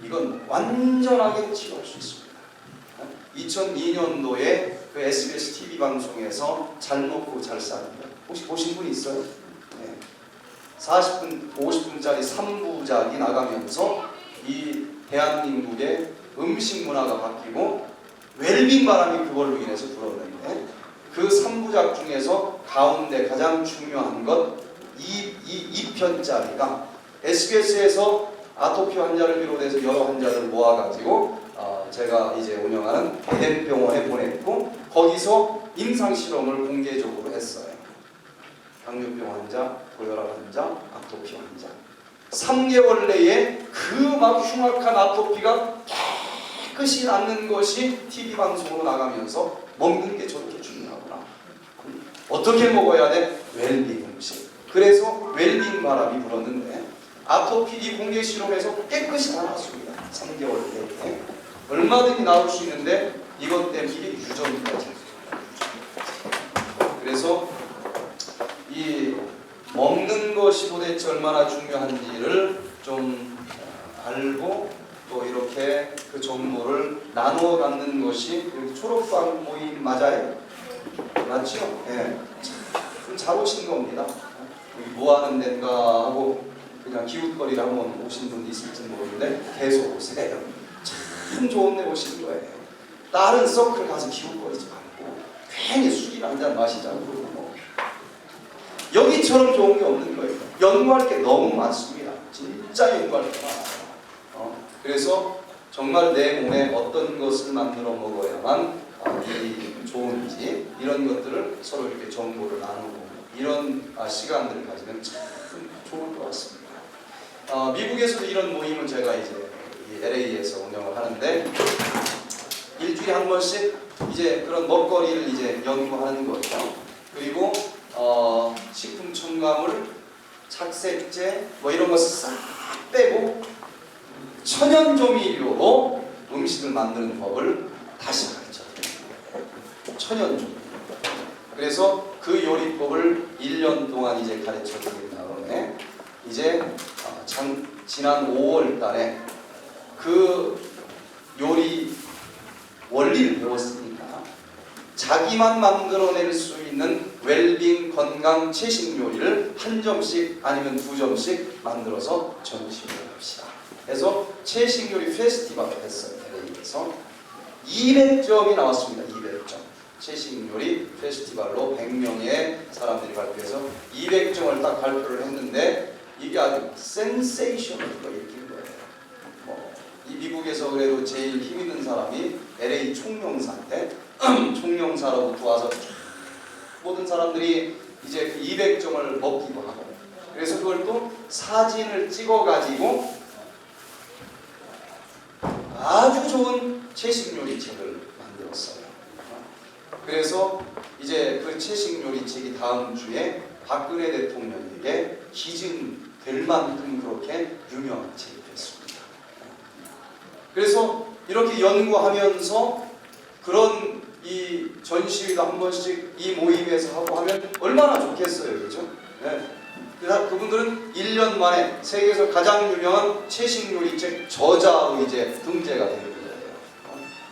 이건 완전하게 치료할 수 있습니다. 2002년도에 그 SBS TV 방송에서 잘 먹고 잘 사는 거 혹시 보신 분 있어요? 네. 40분, 50분짜리 3부작이 나가면서 이 대한민국의 음식 문화가 바뀌고 웰빙 바람이 그걸로 인해서 불었는데 그 3부작 중에서 가운데 가장 중요한 것 2편짜리가 SBS에서 아토피 환자를 비롯해서 여러 환자를 모아가지고 제가 이제 운영하는 에덴병원에 보냈고 거기서 임상실험을 공개적으로 했어요. 당뇨병 환자, 고혈압 환자, 아토피 환자 3개월 내에 그 막 흉악한 아토피가 깨끗이 낫는 것이 TV 방송으로 나가면서 먹는 게 저렇게 중요하구나. 어떻게 먹어야 돼? 웰빙 음식. 그래서 웰빙 바람이 불었는데 아토피 이 공개 실험에서 깨끗이 다 나왔습니다. 3개월 내에 얼마든지 나올 수 있는데 이것 때문에 이게 유전까지. 그래서 이 먹는 것이 도대체 얼마나 중요한지를 좀 알고 또 이렇게 그 정보를 나누어 갖는 것이 여기 초록방 모임 맞아요? 맞죠? 예. 참 잘 오신 겁니다. 여기 뭐 하는 데인가 하고 그냥 기웃거리를 한번 오신 분도 있을지 모르는데 계속 오세요. 참 좋은 데 오시는 거예요. 다른 서클 가서 기웃거리지 말고 괜히 술이나 한잔 마시자고 그러고 뭐. 여기처럼 좋은 게 없는 거예요. 연구할 게 너무 많습니다. 진짜 연구할 게 많아요. 그래서 정말 내 몸에 어떤 것을 만들어 먹어야만 이 좋은지 이런 것들을 서로 이렇게 정보를 나누고 이런 시간들을 가지면 참 좋을 것 같습니다. 미국에서도 이런 모임을 제가 이제 LA에서 운영을 하는데 일주일에 한 번씩 이제 그런 먹거리를 이제 연구하는 거예요. 그리고 식품 첨가물, 착색제 뭐 이런 거 싹 빼고 천연 조미료로 음식을 만드는 법을 다시 가르쳐드려요. 천연 조미료. 그래서 그 요리법을 1년 동안 이제 가르쳐드린 다음에 이제 지난 5월 달에 그 요리 원리를 배웠으니까 자기만 만들어낼 수 있는 웰빙 건강 채식 요리를 한 점씩 아니면 2점씩 만들어서 전시를 합시다. 그래서 채식 요리 페스티벌을 했어요. LA에서 200점이 나왔습니다. 200점. 채식 요리 페스티벌로 100명의 사람들이 발표해서 200점을 딱 발표를 했는데 이게 아주 센세이셔널하게 읽힌 거예요. 이 미국에서 그래도 제일 힘 있는 사람이 LA 총영사인데 총영사로부터 와서 모든 사람들이 이제 그 200점을 먹기도 하고, 그래서 그걸 또 사진을 찍어가지고 아주 좋은 채식 요리 책을 만들었어요. 그래서 이제 그 채식 요리 책이 다음 주에 박근혜 대통령에게 기증될 만큼 그렇게 유명한 책이 됐습니다. 그래서 이렇게 연구하면서 그런 이 전시회도 한 번씩 이 모임에서 하고 하면 얼마나 좋겠어요, 그렇죠? 네. 그분들은 1년 만에 세계에서 가장 유명한 채식 요리책 저자로 이제 등재가 되는 거예요.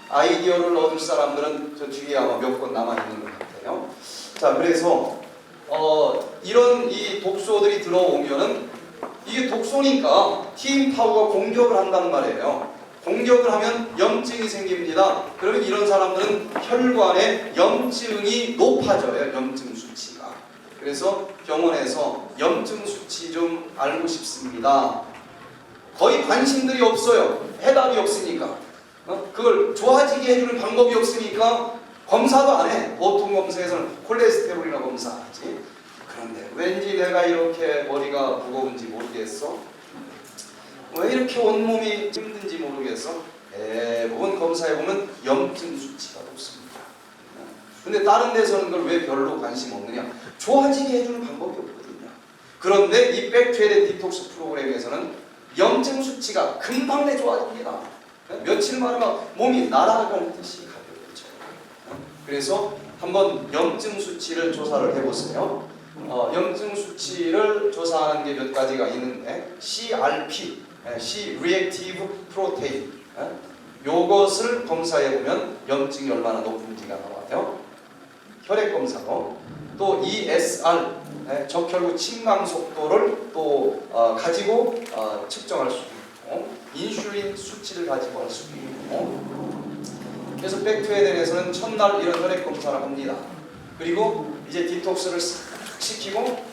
아이디어를 얻을 사람들은 저 뒤에 아마 몇 권 남아 있는 것 같아요. 자, 그래서 이런 이 독소들이 들어오면은 이게 독소니까 팀 파워가 공격을 한단 말이에요. 공격을 하면 염증이 생깁니다. 그러면 이런 사람들은 혈관에 염증이 높아져요. 염증 수치가. 그래서 병원에서 염증 수치 좀 알고 싶습니다. 거의 관심들이 없어요. 해답이 없으니까. 그걸 좋아지게 해주는 방법이 없으니까 검사도 안 해. 보통 검사에서는 콜레스테롤이나 검사하지. 그런데 왠지 내가 이렇게 머리가 무거운지 모르겠어. 왜 이렇게 온몸이 힘든지 모르겠어. 대부분 검사해보면 염증 수치가 높습니다. 근데 다른 데서는 그걸 왜 별로 관심 없느냐? 좋아지게 해주는 방법이 없거든요. 그런데 이 백투에덴 디톡스 프로그램에서는 염증 수치가 금방 내 좋아집니다. 며칠 만에 막 몸이 날아갈 듯이 가벼워져. 그래서 한번 염증 수치를 조사를 해보세요. 염증 수치를 조사하는 게 몇 가지가 있는데 CRP, C-reactive protein, 요것을 검사해보면 염증이 얼마나 높은지가 나와요. 혈액 검사로. 또 ESR, 적혈구 침강 속도를 또 가지고 측정할 수 있고, 인슐린 수치를 가지고 할 수도 있고. 그래서 백투에덴에서는 첫날 이런 혈액 검사를 합니다. 그리고 이제 디톡스를 싹 시키고,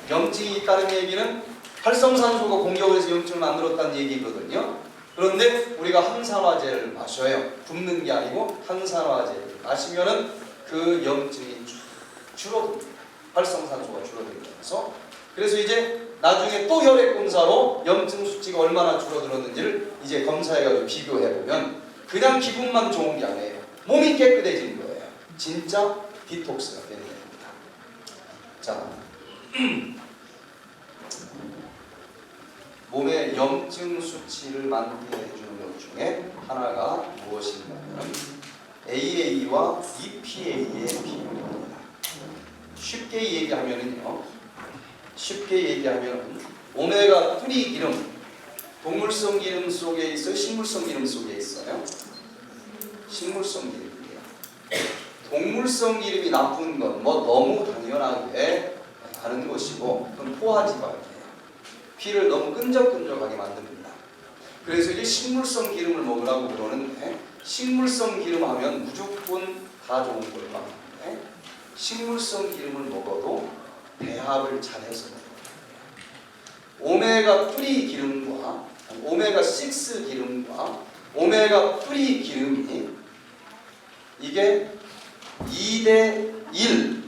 염증이 있다는 얘기는 활성산소가 공격을 해서 염증을 만들었다는 얘기거든요. 그런데 우리가 항산화제를 마셔요. 붓는 게 아니고 항산화제를 마시면은 그 염증이 줄어듭니다. 활성산소가 줄어들면서. 그래서 이제 나중에 또 혈액 검사로 염증 수치가 얼마나 줄어들었는지를 이제 검사해가지고 비교해보면 그냥 기분만 좋은 게 아니에요. 몸이 깨끗해지는 거예요. 진짜 디톡스가 되는 겁니다. 자, 몸의 염증 수치를 만들게 해주는 것 중에 하나가 무엇인가면 AA와 EPA의 비율입니다. 쉽게 얘기하면은요, 오메가3 기름, 동물성 기름 속에 있어요? 식물성 기름 속에 있어요? 식물성 기름이에요. 동물성 기름이 나쁜 건 뭐 너무 당연하게 아는 것이고, 그건 포화지방이에요. 피를 너무 끈적끈적하게 만듭니다. 그래서 이제 식물성 기름을 먹으라고 그러는데, 식물성 기름 하면 무조건 다 좋은 걸 말하는데, 식물성 기름을 먹어도 배합을 잘해서 먹어요. 오메가3 기름과 오메가6 기름과 오메가3 기름이 이게 2대1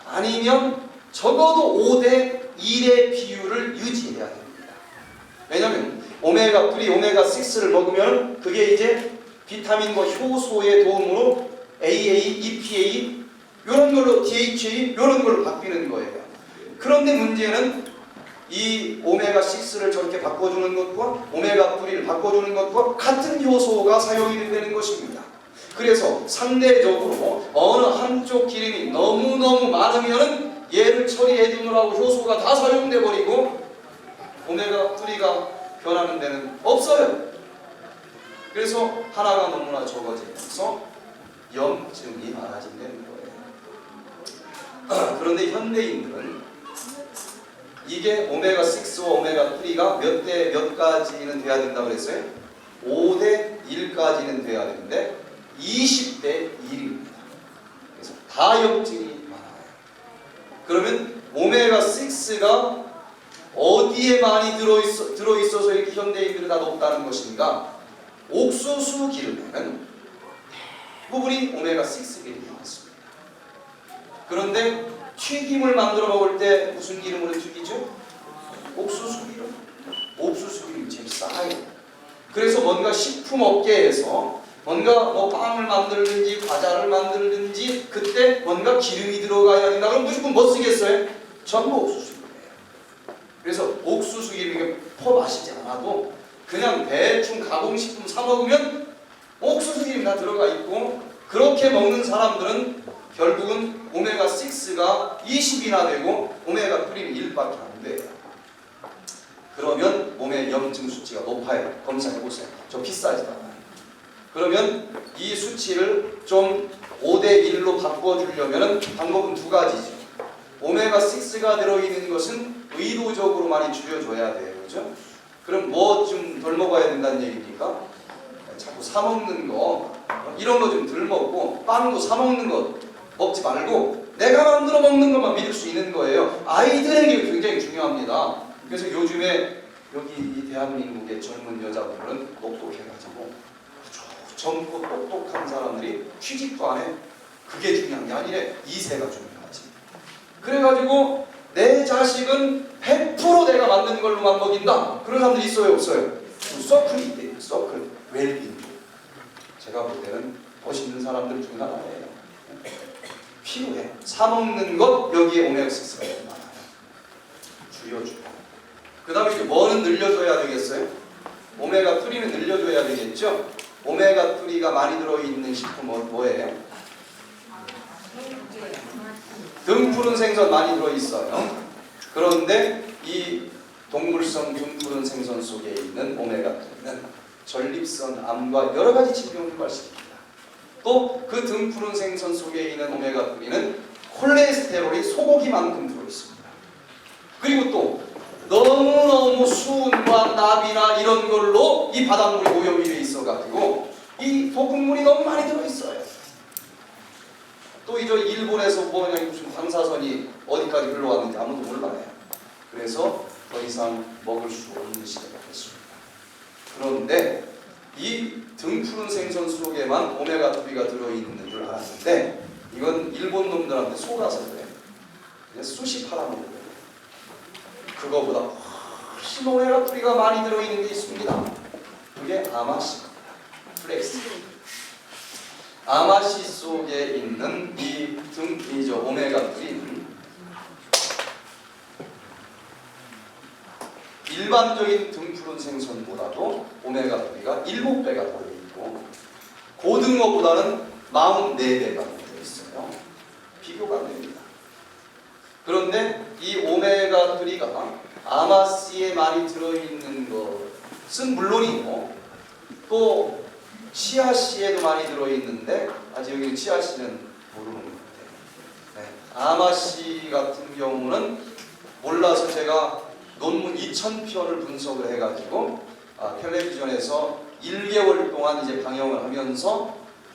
아니면 적어도 5대1의 비율을 유지해야 됩니다. 왜냐하면 오메가3, 오메가6를 먹으면 그게 이제 비타민과 효소의 도움으로 AA, EPA 이런 걸로 DHA 이런 걸로 바뀌는 거예요. 그런데 문제는 이 오메가6를 저렇게 바꿔주는 것과 오메가3를 바꿔주는 것과 같은 효소가 사용이 되는 것입니다. 그래서 상대적으로 어느 한쪽 기름이 너무너무 많으면 얘를 처리해 주느라고 효소가 다 사용돼 버리고 오메가3가 변하는 데는 없어요. 그래서 하나가 너무나 적어지면서 염증이 많아진다는 거예요. 그런데 현대인들은 이게 오메가6와 오메가3가 몇 대 몇 가지는 돼야 된다고 그랬어요? 5대 1까지는 돼야 되는데 20대 1입니다. 가역증이 많아요. 그러면 오메가6가 어디에 많이 들어있어서 이렇게 현대인들이 다 높다는 것인가? 옥수수 기름에는 대부분이 오메가6 기름이 많습니다. 그런데 튀김을 만들어 먹을 때 무슨 기름으로 튀기죠? 옥수수 기름. 옥수수 기름이 제일 싸요. 그래서 뭔가 식품 업계에서 뭔가 뭐 빵을 만들든지 과자를 만들든지 그때 뭔가 기름이 들어가야 된다. 그럼 무조건 뭐 쓰겠어요? 전부 옥수수 기름이에요. 그래서 옥수수 기름이 퍼 마시지 않아도 그냥 대충 가공식품 사 먹으면 옥수수 기름이 다 들어가 있고, 그렇게 먹는 사람들은 결국은 오메가6가 20이나 되고 오메가3는 1밖에 안 돼요. 그러면 몸의 염증 수치가 높아요. 검사해보세요. 저 비싸지도 그러면 이 수치를 좀 5대1로 바꿔주려면 방법은 두 가지죠. 오메가6가 들어있는 것은 의도적으로 많이 줄여줘야 돼요. 그죠? 그럼 뭐 좀 덜 먹어야 된다는 얘기입니까? 자꾸 사 먹는 거 이런 거 좀 덜 먹고, 빵도 사 먹는 거 먹지 말고 내가 만들어 먹는 것만 믿을 수 있는 거예요. 아이들에게 굉장히 중요합니다. 그래서 요즘에 여기 이 대한민국의 젊은 여자분들은 똑똑해가지고 젊고 똑똑한 사람들이 취직도 안 해. 그게 중요한 게 아니래. 2세가 중요하지. 그래가지고 내 자식은 100% 내가 만든 걸로만 먹인다. 그런 사람들 있어요, 없어요? 서클이 있대요. 서클. 웰빙. 제가 볼 때는 멋있는 사람들 중에 하나예요. 필요해. 사 먹는 것 여기에 오메가6가 많아요. 줄여줘요. 그 다음에 이제 뭐는 늘려줘야 되겠어요? 오메가3는 늘려줘야 되겠죠? 오메가3가 많이 들어있는 식품은 뭐예요? 등푸른 생선 많이 들어있어요. 그런데 이 동물성 등푸른 생선 속에 있는 오메가3는 전립선 암과 여러 가지 질병을 유발시킵니다. 또 그 등푸른 생선 속에 있는 오메가3는 콜레스테롤이 소고기만큼 들어있습니다. 그리고 또 너무너무 수은과 납이나 이런 걸로 이 바닷물이 오염이 돼 있어가지고 이 독극물이 너무 많이 들어있어요. 또 이제 일본에서 뭐냐 무슨 방사선이 어디까지 흘러왔는지 아무도 몰라요. 그래서 더 이상 먹을 수 없는 시대가 됐습니다. 그런데 이 등푸른 생선 속에만 오메가3가 들어있는 줄 알았는데 이건 일본 놈들한테 속아서 그래요. 그냥 수시 팔아먹어요. 그거보다 훨씬 오메가3가 많이 들어있는 게 있습니다. 그게 아마씨입니다. 플렉스. 아마씨 속에 있는 이저 오메가3는 일반적인 등푸른 생선보다도 오메가3가 7배가 들어있고 고등어보다는 44배가 들어있어요. 비교가 안 됩니다. 그런데 이 오메가3가 아마씨에 많이 들어있는 것은 물론이고 또 치아씨에도 많이 들어있는데 아직 여기 치아씨는 모르는 것 같아요. 네. 아마씨 같은 경우는 몰라서 제가 논문 2000편을 분석을 해가지고 텔레비전에서 1개월 동안 이제 방영을 하면서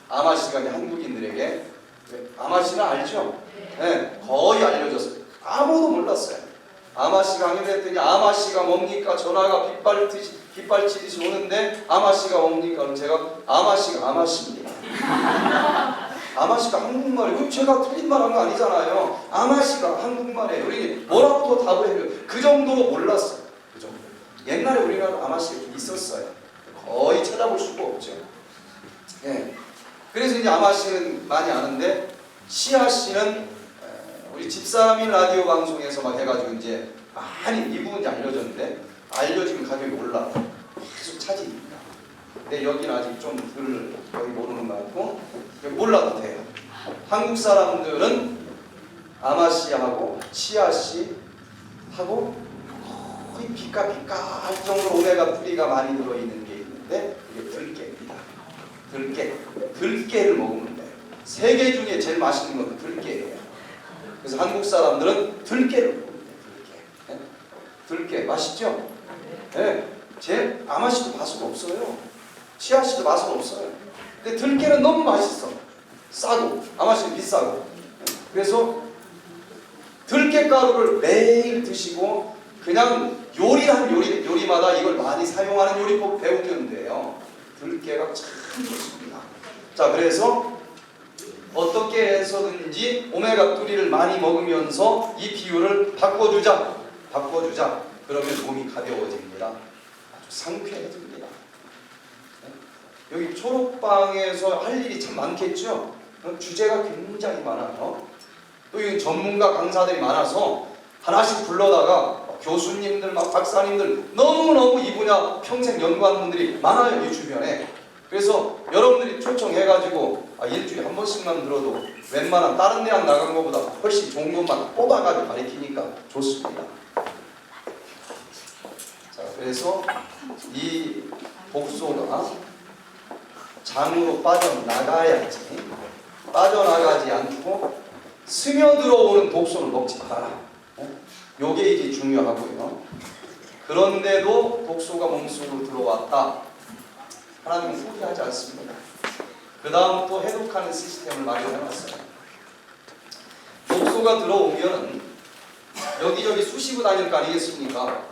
아마씨가 이제 한국인들에게 아마씨는 알죠? 네, 거의 알려졌어요. 아무도 몰랐어요. 아마씨 강의를 했더니 아마씨가 뭡니까? 전화가 빗발치듯이 오는데 아마씨가 뭡니까? 그럼 제가 아마씨가 아마씨입니다. 아마씨가 한국말이에요. 제가 틀린 말 한 거 아니잖아요. 아마씨가 한국말이에요. 우리 뭐라고 답을 해요. 그 정도로 몰랐어요. 그 정도. 옛날에 우리나라 아마씨가 있었어요. 거의 찾아볼 수가 없죠. 네. 그래서 이제 아마씨는 많이 아는데 치아씨는 우리 집사람이 라디오 방송에서 막 해가지고 이제 많이 이 부분이 알려졌는데 알려지면 가격이 올라요. 계속 차지니까. 근데 여기는 아직 좀 덜 거의 모르는 것 같고 몰라도 돼요. 한국 사람들은 아마씨하고 치아씨하고 거의 비까비까 할 정도로 오메가3가 많이 들어있는 게 있는데 이게 들깨입니다. 들깨를 먹으면 돼요. 세계 중에 제일 맛있는 건 들깨예요. 그래서 한국 사람들은 들깨를 먹으면 돼요. 들깨 맛있죠? 네. 제 아마씨도 맛은 없어요. 치아씨도 맛은 없어요. 근데 들깨는 너무 맛있어. 싸고 아마씨는 비싸고. 그래서 들깨가루를 매일 드시고 그냥 요리마다 이걸 많이 사용하는 요리법 배우면 돼요. 들깨가 참 좋습니다. 자, 그래서 어떻게 해서든지 오메가3를 많이 먹으면서 이 비율을 바꿔주자. 그러면 몸이 가벼워집니다. 아주 상쾌해집니다. 여기 초록방에서 할 일이 참 많겠죠? 주제가 굉장히 많아요. 또 이 전문가 강사들이 많아서 하나씩 불러다가 교수님들, 막 박사님들 너무너무 이 분야 평생 연구한 분들이 많아요, 이 주변에. 그래서 여러분들이 초청해가지고 일주일에 한 번씩만 들어도 웬만한 다른 대학 나간 것보다 훨씬 좋은 것만 뽑아가지고 가르치니까 좋습니다. 자, 그래서 이 독소가 장으로 빠져나가지 않고 스며들어오는 독소를 먹지 마라. 요게 이제 중요하고요. 그런데도 독소가 몸속으로 들어왔다. 하나님은 포기하지 않습니다. 그 다음 또 해독하는 시스템을 마련해놨어요. 독소가 들어오면 여기저기 쑤시고 다닐 거 아니겠습니까?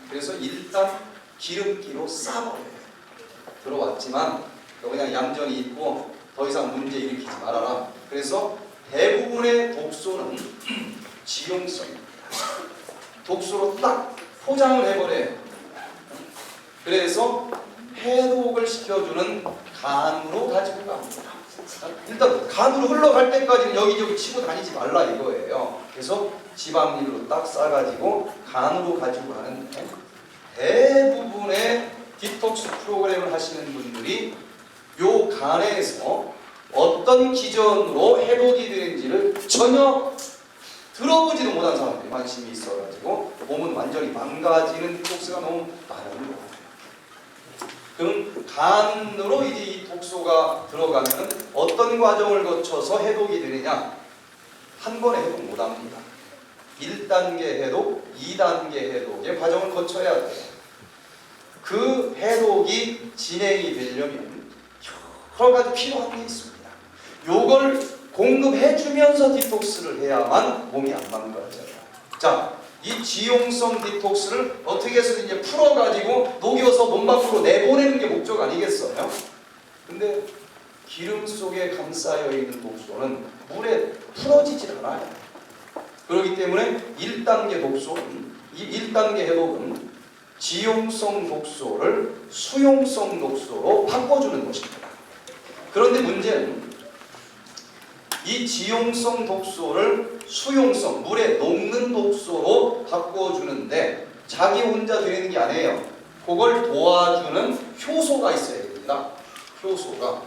그래서 일단 기름기로 싸버려요. 들어왔지만 그냥 얌전히 있고 더 이상 문제 일으키지 말아라. 그래서 대부분의 독소는 지용성입니다. 독소로 딱 포장을 해버려요. 그래서 해독을 시켜주는 간으로 가지고 갑니다. 일단 간으로 흘러갈 때까지는 여기저기 치고 다니지 말라 이거예요. 그래서 지방밀로 딱 싸가지고 간으로 가지고 가는데 대부분의 디톡스 프로그램을 하시는 분들이 요 간에서 어떤 기전으로 해독이 되는지를 전혀 들어보지도 못한 사람들이 관심이 있어가지고 몸은 완전히 망가지는 독소가 너무 많은 것 같아요. 그럼 간으로 이제 이 독소가 들어가면 어떤 과정을 거쳐서 해독이 되느냐? 한 번에 해독 못합니다. 1단계 해독, 2단계 해독의 과정을 거쳐야 돼요. 그 해독이 진행이 되려면 여러 가지 필요한 게 있습니다. 요걸 공급해주면서 디톡스를 해야만 몸이 안 망가져요. 자, 이 지용성 디톡스를 어떻게 해서 이제 풀어가지고 녹여서 몸 밖으로 내보내는 게 목적 아니겠어요? 근데 기름 속에 감싸여 있는 독소는 물에 풀어지질 않아요. 그렇기 때문에 1단계 독소는, 이 1단계 해독은 지용성 독소를 수용성 독소로 바꿔주는 것입니다. 그런데 문제는 이 지용성 독소를 수용성, 물에 녹는 독소로 바꿔주는데 자기 혼자 되는 게 아니에요. 그걸 도와주는 효소가 있어야 됩니다. 효소가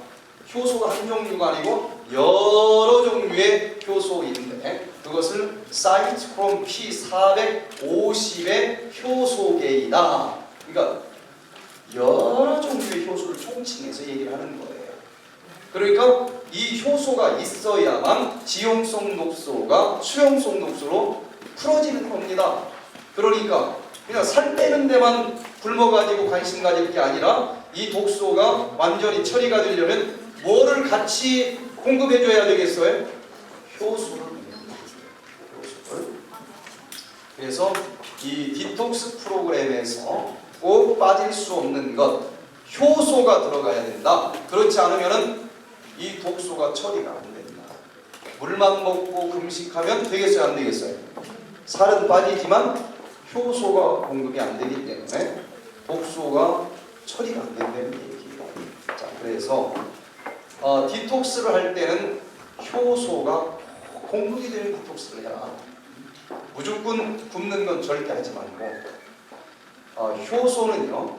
한 종류가 아니고 여러 종류의 효소인데 그것을 사이트크롬 P450의 효소계이다. 그러니까 여러 종류의 효소를 총칭해서 얘기를 하는 거예요. 그러니까 이 효소가 있어야만 지용성 독소가 수용성 독소로 풀어지는 겁니다. 그러니까 그냥 살 빼는 데만 굶어가지고 관심 가질 게 아니라 이 독소가 완전히 처리가 되려면 뭐를 같이 공급해줘야 되겠어요? 효소를. 그래서 이 디톡스 프로그램에서 꼭 빠질 수 없는 것, 효소가 들어가야 된다. 그렇지 않으면은 이 독소가 처리가 안 된다. 물만 먹고 금식하면 되겠어요, 안 되겠어요? 살은 빠지지만 효소가 공급이 안 되기 때문에 독소가 처리가 안 된다는 얘기예요. 자, 그래서 디톡스를 할 때는 효소가 공급이 되는 디톡스를 해라. 무조건 굶는 건 절대 하지 말고 효소는요,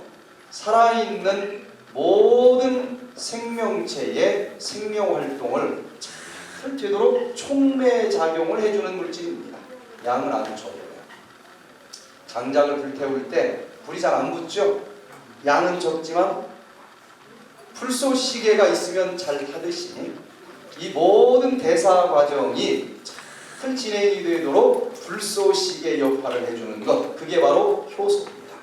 살아있는 모든 생명체의 생명활동을 잘 되도록 촉매작용을 해주는 물질입니다. 양은 아주 적어요. 장작을 불태울 때 불이 잘 안 붙죠? 양은 적지만 불쏘시개가 있으면 잘 타듯이 이 모든 대사 과정이 잘 진행이 되도록 불쏘시개 역할을 해주는 것, 그게 바로 효소입니다.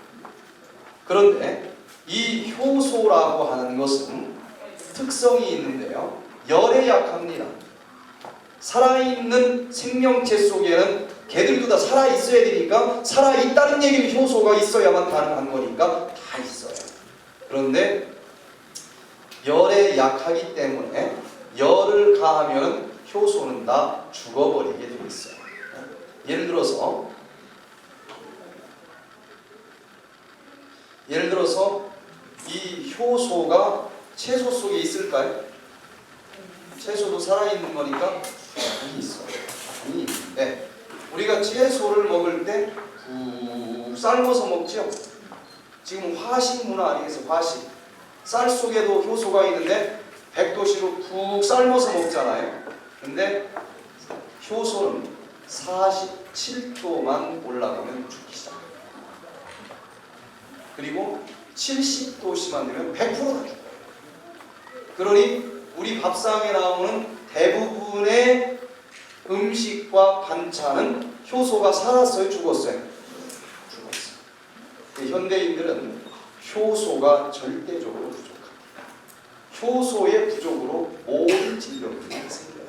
그런데 이 효소라고 하는 것은 특성이 있는데요, 열에 약합니다. 살아있는 생명체 속에는 걔들도 다 살아있어야 되니까 살아있다는 얘기는 효소가 있어야만 가능한 거니까 다 있어요. 그런데 열에 약하기 때문에 열을 가하면 효소는 다 죽어버리게 돼 있어요. 예를 들어서 이 효소가 채소 속에 있을까요? 채소도 살아있는 거니까 많이 있어요. 많이 있는데 우리가 채소를 먹을 때 푹 삶아서 먹죠? 지금 화식 문화 아니겠어요? 화식. 쌀 속에도 효소가 있는데 100도씨로 푹 삶아서 먹잖아요. 근데 효소는 47도만 올라가면 죽기 시작해요. 그리고 70도씨만 되면 100%다 죽어요. 그러니 우리 밥상에 나오는 대부분의 음식과 반찬은 효소가 살았어요? 죽었어요? 죽었어요. 현대인들은 효소가 절대적으로 부족합니다. 효소의 부족으로 모든 질병들이 생겨요.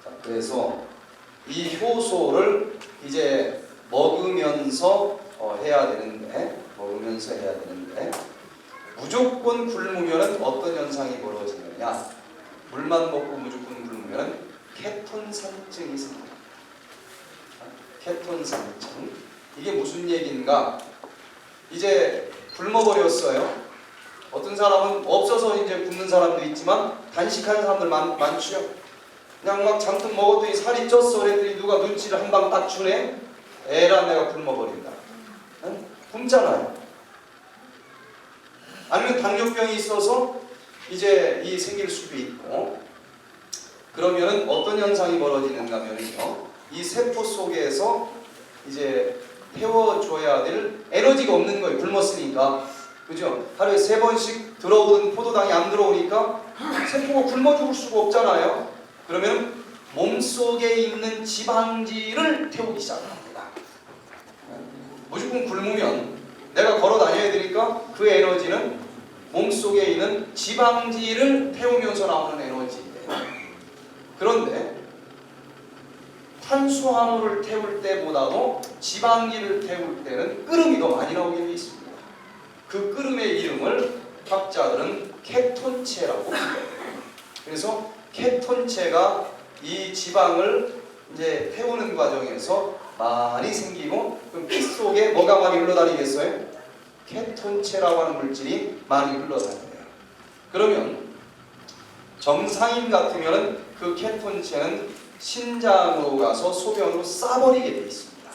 자, 그래서 이 효소를 이제 먹으면서 해야 되는데 무조건 굶으면 어떤 현상이 벌어지느냐? 물만 먹고 무조건 굶으면 케톤산증이 생깁니다. 케톤산증. 이게 무슨 얘기인가? 이제 굶어버렸어요. 어떤 사람은 없어서 이제 굶는 사람도 있지만 단식하는 사람들 많죠. 그냥 막 잔뜩 먹었더니 살이 쪘어 그랬더니 누가 눈치를 한 방 딱 주네. 에라 내가 굶어버린다. 응? 굶잖아요. 아니면 당뇨병이 있어서 이제 이 생길 수도 있고. 그러면은 어떤 현상이 벌어지는가 하면요, 이 세포 속에서 이제 태워줘야 될 에너지가 없는 거예요. 굶었으니까. 그죠? 하루에 3번씩 들어오는 포도당이 안 들어오니까 세포가 굶어 죽을 수가 없잖아요. 그러면 몸속에 있는 지방질을 태우기 시작합니다. 무조건 굶으면 내가 걸어 다녀야 되니까 그 에너지는 몸속에 있는 지방질을 태우면서 나오는 에너지예요. 그런데 탄수화물을 태울 때보다도 지방질을 태울 때는 끓음이 더 많이 나오게 되어 있습니다. 그 끓음의 이름을 학자들은 케톤체라고 불러요. 그래서 케톤체가 이 지방을 이제 태우는 과정에서 많이 생기고, 그럼 피 속에 뭐가 많이 흘러다니겠어요? 케톤체라고 하는 물질이 많이 흘러다녀요. 그러면 정상인 같으면 그 케톤체는 신장으로 가서 소변으로 싸버리게 되어 있습니다.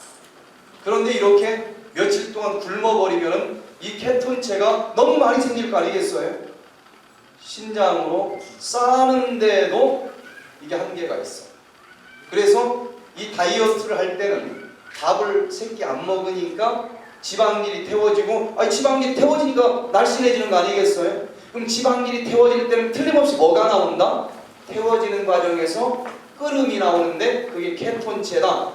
그런데 이렇게 며칠 동안 굶어버리면 이 케톤체가 너무 많이 생길 거 아니겠어요? 신장으로 싸는데도 이게 한계가 있어. 그래서 이 다이어트를 할 때는 밥을 세끼 안 먹으니까 지방질이 태워지고, 지방질이 태워지니까 날씬해지는 거 아니겠어요? 그럼 지방질이 태워질 때는 틀림없이 뭐가 나온다? 태워지는 과정에서 끓음이 나오는데 그게 케톤체다.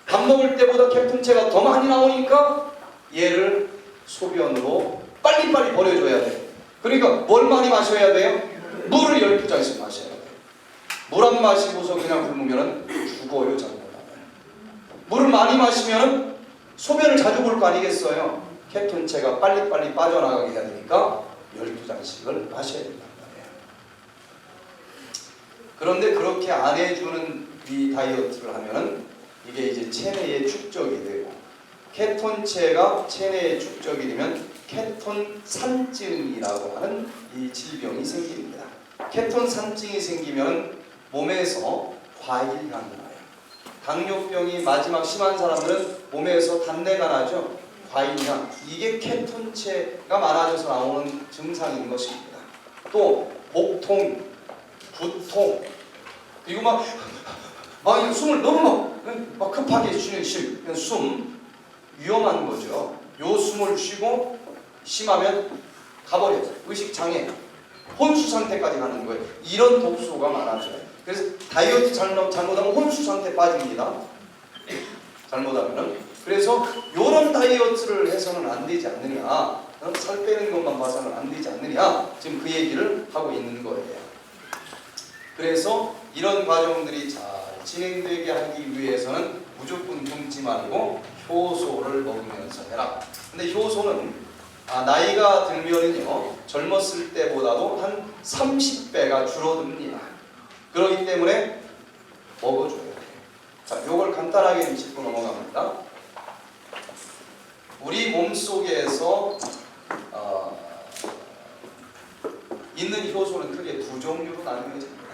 밥 먹을 때보다 케톤체가 더 많이 나오니까 얘를 소변으로 빨리빨리 버려줘야 돼. 그러니까 뭘 많이 마셔야 돼요? 물을 12잔씩 마셔야 돼요. 물 안 마시고서 그냥 굶으면 죽어요. 잘못하면. 물을 많이 마시면 소변을 자주 볼 거 아니겠어요? 케톤체가 빨리빨리 빠져나가게 해야 되니까 12잔씩을 마셔야 된단 말이에요. 그런데 그렇게 안 해주는 이 다이어트를 하면은 이게 이제 체내에 축적이 되고, 케톤체가 체내에 축적이 되면 케톤산증이라고 하는 이 질병이 생깁니다. 케톤산증이 생기면 몸에서 과일향이 나요. 당뇨병이 마지막 심한 사람들은 몸에서 단내가 나죠. 과일향. 이게 케톤체가 많아져서 나오는 증상인 것입니다. 또 복통, 두통, 그리고 막 숨을 너무 막 급하게 쉬는 숨, 위험한 거죠. 요 숨을 쉬고 심하면 가버려요. 의식장애, 혼수 상태까지 가는 거예요. 이런 독소가 많아져요. 그래서 다이어트 잘못하면 혼수 상태 빠집니다. 잘못하면은. 그래서 요런 다이어트를 해서는 안 되지 않느냐, 살 빼는 것만 봐서는 안 되지 않느냐, 지금 그 얘기를 하고 있는 거예요. 그래서 이런 과정들이 잘 진행되게 하기 위해서는 무조건 굶지 말고 효소를 먹으면서 해라. 근데 효소는 나이가 들면은요 젊었을 때보다도 한 30배가 줄어듭니다. 그렇기 때문에 먹어줘야 돼요. 자, 요걸 간단하게 짚고 넘어갑니다. 우리 몸속에서 있는 효소는 크게 두 종류로 나뉘어집니다.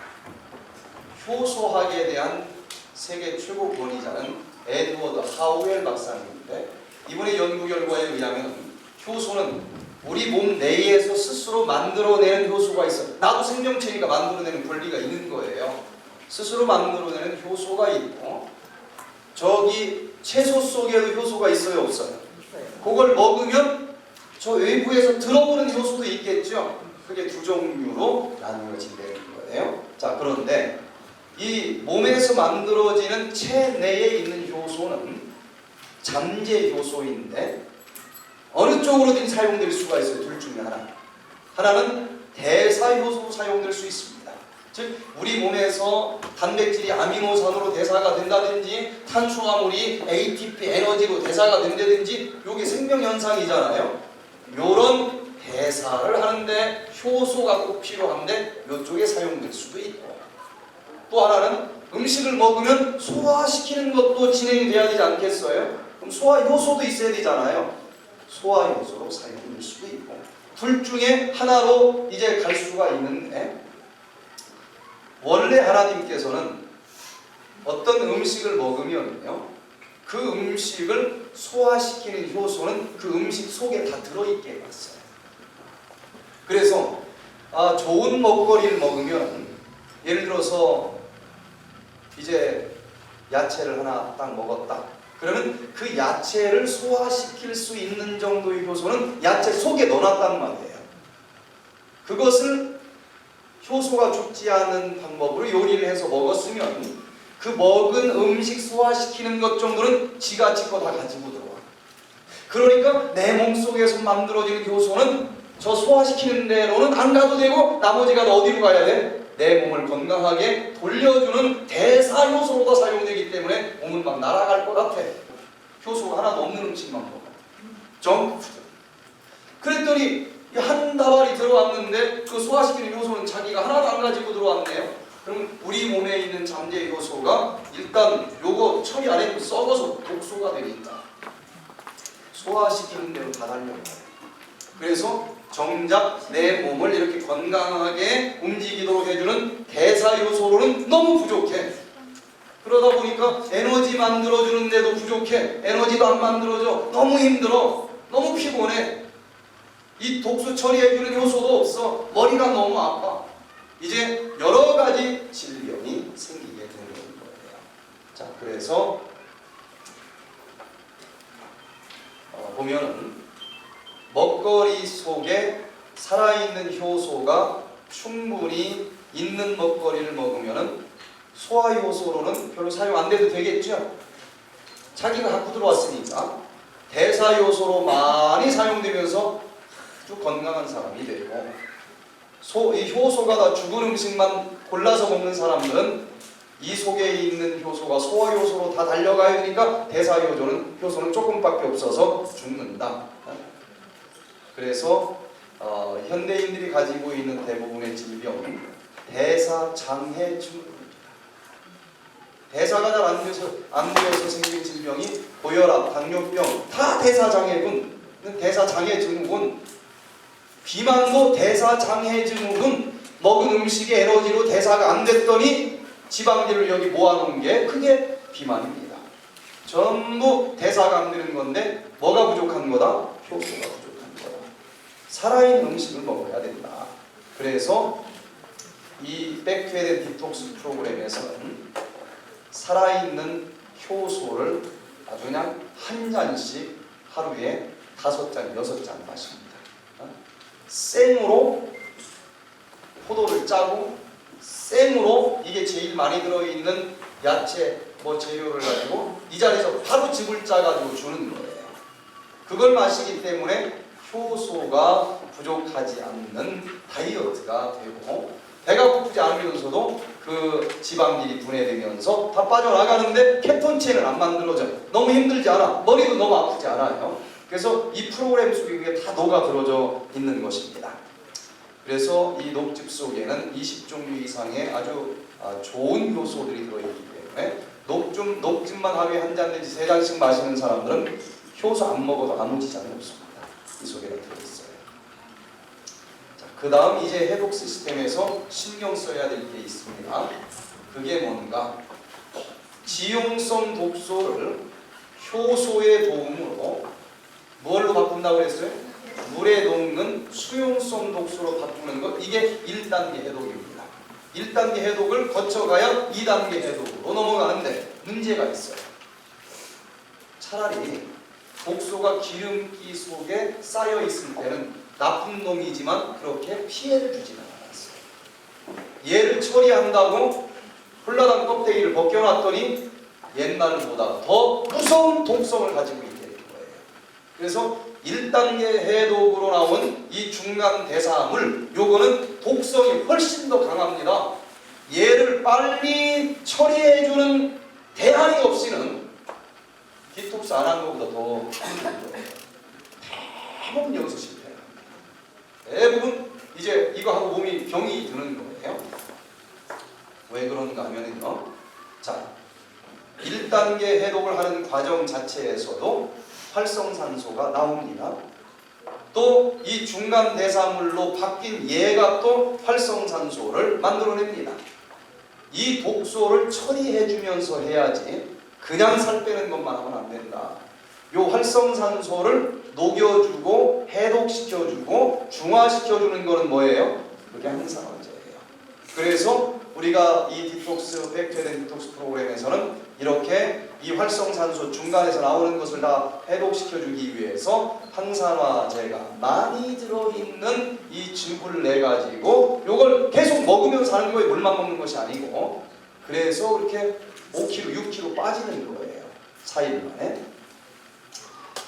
효소학에 대한 세계 최고 권위자는 에드워드 하우엘 박사님인데, 이분의 연구 결과에 의하면 효소는 우리 몸 내에서 스스로 만들어내는 효소가 있어요. 나도 생명체니까 만들어내는 권리가 있는 거예요. 스스로 만들어내는 효소가 있고, 저기 채소 속에도 효소가 있어요, 없어요? 그걸 먹으면 저 외부에서 들어오는 효소도 있겠죠. 그게 두 종류로 나누어진다는 거예요. 자, 그런데 이 몸에서 만들어지는 체내에 있는 효소는 잠재 효소인데 어느 쪽으로든 사용될 수가 있어요. 둘 중에 하나. 하나는 대사 효소로 사용될 수 있습니다. 즉 우리 몸에서 단백질이 아미노산으로 대사가 된다든지 탄수화물이 ATP 에너지로 대사가 된다든지 이게 생명현상이잖아요. 요런 대사를 하는데 효소가 꼭 필요한데 이쪽에 사용될 수도 있고, 또 하나는 음식을 먹으면 소화시키는 것도 진행돼야 되지 않겠어요? 그럼 소화 효소도 있어야 되잖아요. 소화 효소로 사용될 수도 있고, 둘 중에 하나로 이제 갈 수가 있는데, 원래 하나님께서는 어떤 음식을 먹으면요 그 음식을 소화시키는 효소는 그 음식 속에 다 들어있게 해놨어요. 그래서 좋은 먹거리를 먹으면, 예를 들어서 이제 야채를 하나 딱 먹었다. 그러면 그 야채를 소화시킬 수 있는 정도의 효소는 야채 속에 넣어놨단 말이에요. 그것을 효소가 죽지 않는 방법으로 요리를 해서 먹었으면 그 먹은 음식 소화시키는 것 정도는 지가지껏 다 가지고 들어와. 그러니까 내 몸속에서 만들어지는 효소는 저 소화시키는 대로는 안 가도 되고 나머지가 어디로 가야 돼? 내 몸을 건강하게 돌려주는 대사 효소로도 사용되기 때문에 몸은 막 날아갈 것 같아. 효소가 하나도 없는 음식만 먹어. 정크푸드. 그랬더니 한 다발이 들어왔는데 그 소화시키는 효소는 자기가 하나도 안 가지고 들어왔네요. 그럼 우리 몸에 있는 잠재 효소가 일단 요거 처리 안 해도 썩어서 독소가 되니까 소화시키는 대로 다 달려가요. 그래서 정작 내 몸을 이렇게 건강하게 움직이도록 해주는 대사 요소로는 너무 부족해. 그러다 보니까 에너지 만들어주는데도 부족해. 에너지도 안 만들어져. 너무 힘들어. 너무 피곤해. 이 독소 처리해주는 효소도 없어. 머리가 너무 아파. 이제 여러 가지 질병이 생기게 되는 거예요. 자, 그래서 보면은 먹거리 속에 살아있는 효소가 충분히 있는 먹거리를 먹으면은 소화 효소로는 별로 사용 안 돼도 되겠죠. 자기가 갖고 들어왔으니까 대사 요소로 많이 사용되면서 아주 건강한 사람이 되고, 이 효소가 다 죽은 음식만 골라서 먹는 사람들은 이 속에 있는 효소가 소화 효소로 다 달려가야 되니까 대사 효소는 조금밖에 없어서 죽는다. 그래서 현대인들이 가지고 있는 대부분의 질병은 대사장애 증후군입니다. 대사가 잘 안 되어서 생긴 질병이 고혈압, 당뇨병 다 대사장애군, 대사장애 증후군. 비만도 대사장애 증후군. 먹은 음식의 에너지로 대사가 안 됐더니 지방들을 여기 모아놓은 게 그게 비만입니다. 전부 대사가 안 되는 건데 뭐가 부족한 거다? 효소가 부족한 거다. 살아있는 음식을 먹어야 된다. 그래서 이 백투에덴 디톡스 프로그램에서는 살아있는 효소를 아주 그냥 한 잔씩 하루에 5잔, 6잔 마십니다. 생으로 포도를 짜고 생으로 이게 제일 많이 들어있는 야채 재료를 가지고 이 자리에서 바로 즙을 짜가지고 주는 거예요. 그걸 마시기 때문에 효소가 부족하지 않는 다이어트가 되고 배가 고프지 않으면서도 그 지방들이 분해되면서 다 빠져나가는데 케톤 체인은 안 만들어져. 너무 힘들지 않아. 머리도 너무 아프지 않아요. 그래서 이 프로그램 속에 그게 다 녹아들어져 있는 것입니다. 그래서 이 녹즙 속에는 20종류 이상의 아주 좋은 효소들이 들어있기 때문에 녹즙만 하루에 한 잔 내지 3잔씩 마시는 사람들은 효소 안 먹어도 아무 지장이 없습니다. 이 속에 들어있어요. 자, 그 다음 이제 해독 시스템에서 신경 써야 될 게 있습니다. 그게 뭔가? 지용성 독소를 효소의 도움으로 뭘로 바꾼다고 했어요? 물에 녹는 수용성 독소로 바꾸는 것, 이게 1단계 해독입니다. 1단계 해독을 거쳐가야 2단계 해독으로 넘어가는데 문제가 있어요. 차라리 독소가 기름기 속에 쌓여 있을 때는 나쁜 놈이지만 그렇게 피해를 주지는 않았어요. 얘를 처리한다고 홀라당 껍데기를 벗겨놨더니 옛날보다 더 무서운 독성을 가지고 있게 된 거예요. 그래서 1단계 해독으로 나온 이 중간 대사물, 요거는 독성이 훨씬 더 강합니다. 얘를 빨리 처리해주는 대안이 없이는 디톡스 안 한 것보다 더 힘든 거예요. 대부분 여기서 실패해요. 대부분 이제 이거 하고 몸이 병이 드는 거예요. 왜 그런가 하면은요. 자, 1단계 해독을 하는 과정 자체에서도 활성산소가 나옵니다. 또 이 중간 대사물로 바뀐 얘가 또 활성산소를 만들어냅니다. 이 독소를 처리해주면서 해야지 그냥 살 빼는 것만 하면 안 된다. 요 활성산소를 녹여주고 해독시켜주고 중화시켜주는 거는 뭐예요? 그게 항산화제예요. 그래서 우리가 이 디톡스, 백투에덴 디톡스 프로그램에서는 이렇게 이 활성산소 중간에서 나오는 것을 다 해독시켜주기 위해서 항산화제가 많이 들어있는 이 즙을 내가지고 요걸 계속 먹으면서 하는 거예요. 물만 먹는 것이 아니고. 그래서 이렇게 5kg, 6kg 빠지는 거예요. 4일 만에.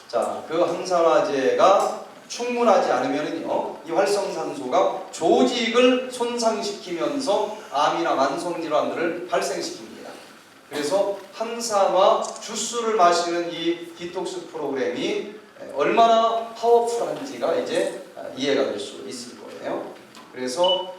자, 그 항산화제가 충분하지 않으면요, 이 활성산소가 조직을 손상시키면서 암이나 만성질환들을 발생시킵니다. 그래서 항산화 주스를 마시는 이 디톡스 프로그램이 얼마나 파워풀한지가 이제 이해가 될 수 있을 거예요. 그래서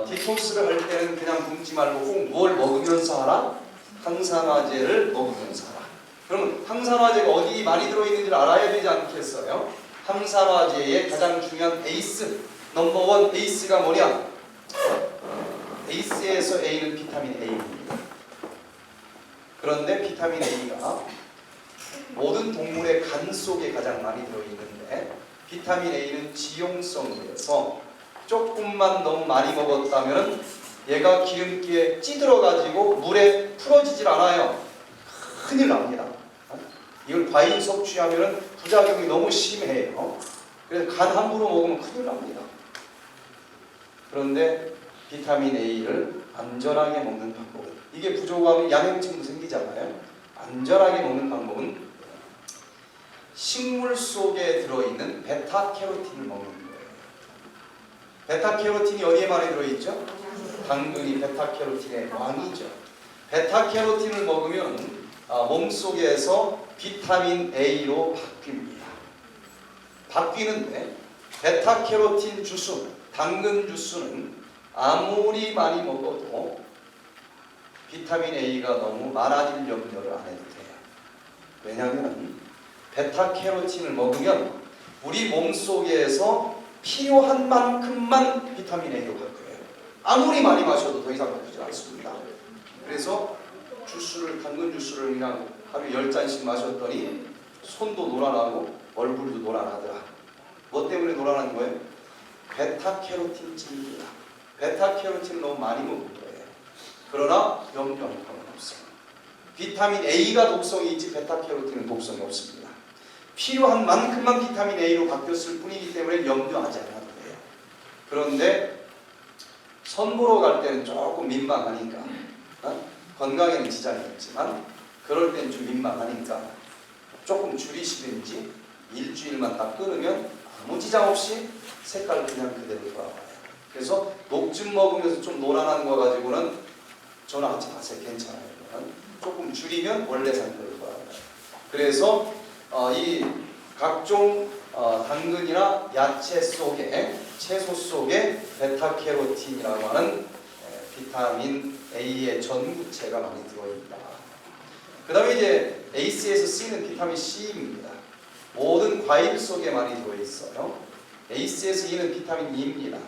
디톡스를 할 때는 그냥 굶지 말고 꼭 뭘 먹으면서 하라? 항산화제를 먹으면서 하라. 그러면 항산화제가 어디 많이 들어있는지를 알아야 되지 않겠어요? 항산화제의 가장 중요한 에이스, 넘버원 에이스가 뭐냐? 에이스에서 A는 비타민 A입니다. 그런데 비타민 A가 모든 동물의 간 속에 가장 많이 들어있는데 비타민 A는 지용성이라서 조금만 너무 많이 먹었다면 얘가 기름기에 찌들어가지고 물에 풀어지질 않아요. 큰일 납니다. 이걸 과잉 섭취하면 부작용이 너무 심해요. 그래서 간 함부로 먹으면 큰일 납니다. 그런데 비타민 A를 안전하게 먹는 방법은, 이게 부족하면 양행증도 생기잖아요. 안전하게 먹는 방법은 식물 속에 들어있는 베타캐로틴을 먹는 거예요. 베타캐로틴이 어디에 많이 들어있죠? 당근이 베타캐로틴의 왕이죠. 베타캐로틴을 먹으면 몸속에서 비타민 A로 바뀝니다. 바뀌는데 베타캐로틴 주스, 당근 주스는 아무리 많이 먹어도 비타민 A가 너무 많아질 염려를 안 해도 돼요. 왜냐하면 베타캐로틴을 먹으면 우리 몸속에서 필요한 만큼만 비타민 A로 바뀌어요. 아무리 많이 마셔도 더 이상 바뀌지 않습니다. 그래서 당근 주스를 그냥 하루에 10잔씩 마셨더니 손도 노란하고 얼굴도 노란하더라. 뭐 때문에 노란한 거예요? 베타캐로틴입니다. 베타캐로틴을 너무 많이 먹은 거예요. 그러나 염려할 건 없어요. 비타민 A가 독성이 있지 베타캐로틴은 독성이 없습니다. 필요한 만큼만 비타민 A로 바뀌었을 뿐이기 때문에 염려하지 않아도 돼요. 그런데 선 보러 갈 때는 조금 민망하니까, 건강에는 지장이 없지만 그럴 때는 좀 민망하니까 조금 줄이시든지 일주일만 딱 끊으면 아무 지장 없이 색깔 그냥 그대로 돌아와요. 그래서 녹즙 먹으면서 좀 노란한 거 가지고는 전화하지 마세요. 괜찮아요. 조금 줄이면 원래 상태로 돌아가요. 그래서 이 각종 당근이나 야채 속에, 채소 속에 베타캐로틴이라고 하는 비타민 A의 전구체가 많이 들어있다. 그 다음에 이제 AC에서 쓰이는 비타민 C입니다. 모든 과일 속에 많이 들어있어요. AC에서 쓰이는 비타민 E입니다.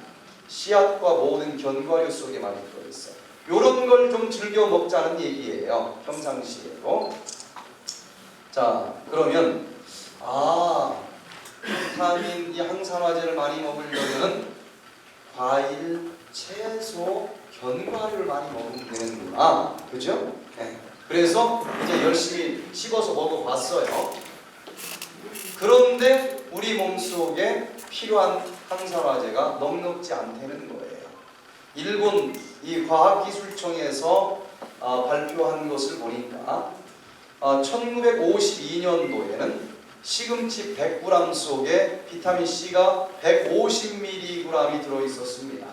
씨앗과 모든 견과류 속에 많이 들어있어요. 이런 걸 좀 즐겨 먹자는 얘기예요. 평상시에도. 자, 그러면 비타민 이 항산화제를 많이 먹으려면 과일, 채소, 견과류를 많이 먹으면 되는구나. 그죠? 네. 그래서 이제 열심히 씹어서 먹어봤어요. 그런데 우리 몸속에 필요한 항산화제가 넉넉지 않다는 거예요. 일본 이 과학기술청에서 발표한 것을 보니까 1952년도에는 시금치 100g 속에 비타민C가 150mg이 들어있었습니다.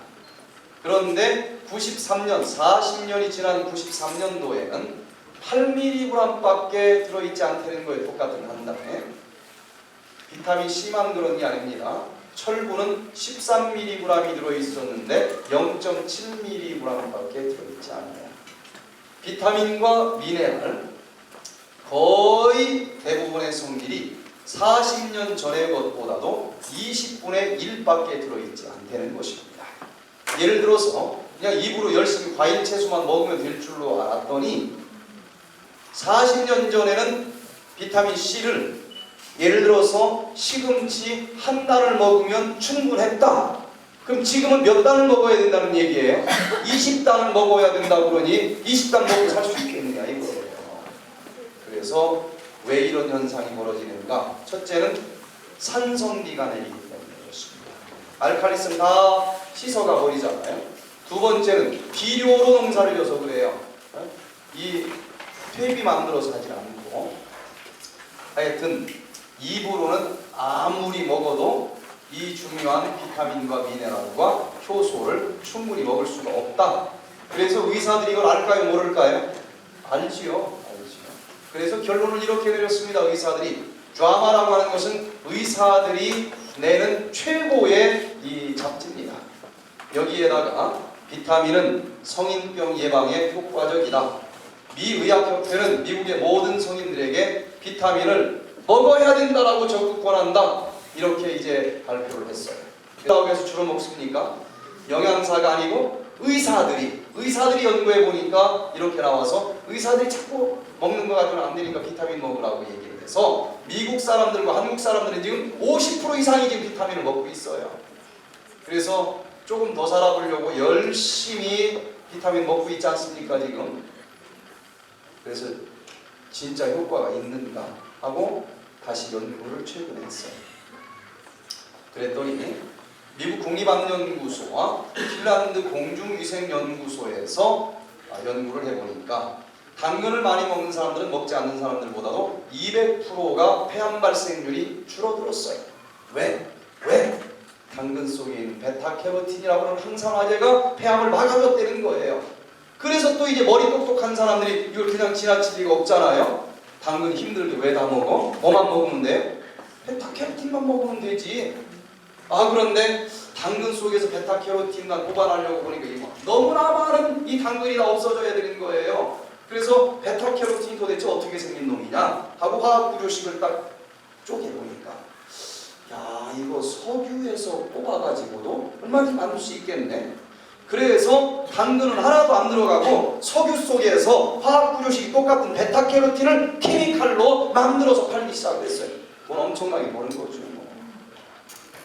그런데 93년, 40년이 지난 93년도에는 8mg밖에 들어있지 않다는 거예요. 똑같은 한 단에. 비타민C만 그런 게 아닙니다. 철분은 13mg이 들어있었는데 0.7mg밖에 들어있지 않아요. 비타민과 미네랄 거의 대부분의 성질이 40년 전의 것보다도 20분의 1밖에 들어있지 않다는 것입니다. 예를 들어서 그냥 입으로 열심히 과일 채소만 먹으면 될 줄로 알았더니 40년 전에는 비타민C를 예를 들어서 시금치 한 단을 먹으면 충분했다. 그럼 지금은 몇 단을 먹어야 된다는 얘기예요? 20단을 먹어야 된다고 그러니 20단 먹고 살 수 있겠느냐 이거예요. 그래서 왜 이런 현상이 벌어지는가? 첫째는 산성비가 내리기 때문에 그렇습니다. 알칼리성 다 씻어가 버리잖아요. 두 번째는 비료로 농사를 져서 그래요. 이 퇴비 만들어서 하지 않고 하여튼 입으로는 아무리 먹어도 이 중요한 비타민과 미네랄과 효소를 충분히 먹을 수가 없다. 그래서 의사들이 이걸 알까요? 모를까요? 알지요. 그래서 결론을 이렇게 내렸습니다. 의사들이 드라마라고 하는 것은 의사들이 내는 최고의 이 잡지입니다. 여기에다가 비타민은 성인병 예방에 효과적이다. 미 의학협회는 미국의 모든 성인들에게 비타민을 먹어야 된다라고 적극 권한다. 이렇게 이제 발표를 했어요. 의학에서 주로 먹습니까? 영양사가 아니고 의사들이 연구해 보니까 이렇게 나와서 의사들이 자꾸 먹는 거 가지고는 안 되니까 비타민 먹으라고 얘기를 해서 미국 사람들과 한국 사람들은 지금 50% 이상이 지금 비타민을 먹고 있어요. 그래서 조금 더 살아보려고 열심히 비타민 먹고 있지 않습니까 지금? 그래서 진짜 효과가 있는가 하고 다시 연구를 최근에 했어요. 그랬더니 미국 국립암연구소와 핀란드 공중위생연구소에서 연구를 해보니까 당근을 많이 먹는 사람들은 먹지 않는 사람들보다도 200%가 폐암 발생률이 줄어들었어요. 왜? 당근 속에 있는 베타캐로틴이라고 하는 항산화제가 폐암을 막아줬다는 거예요. 그래서 또 이제 머리 똑똑한 사람들이 이걸 그냥 지나칠 리가 없잖아요. 당근 힘들게 왜 다 먹어? 뭐만 먹으면 돼요? 베타캐로틴만 먹으면 되지. 그런데 당근 속에서 베타캐로틴만 보관하려고 보니까 너무나 많은 이 당근이 다 없어져야 되는 거예요. 그래서 베타캐로틴이 도대체 어떻게 생긴 놈이냐 하고 화학구조식을 딱 쪼개보니까 야 이거 석유에서 뽑아가지고도 얼마든지 만들 수 있겠네. 그래서 당근은 하나도 안 들어가고 석유 속에서 화학구조식이 똑같은 베타캐로틴을 케미칼로 만들어서 팔기 시작했어요. 돈 엄청나게 버는 거죠.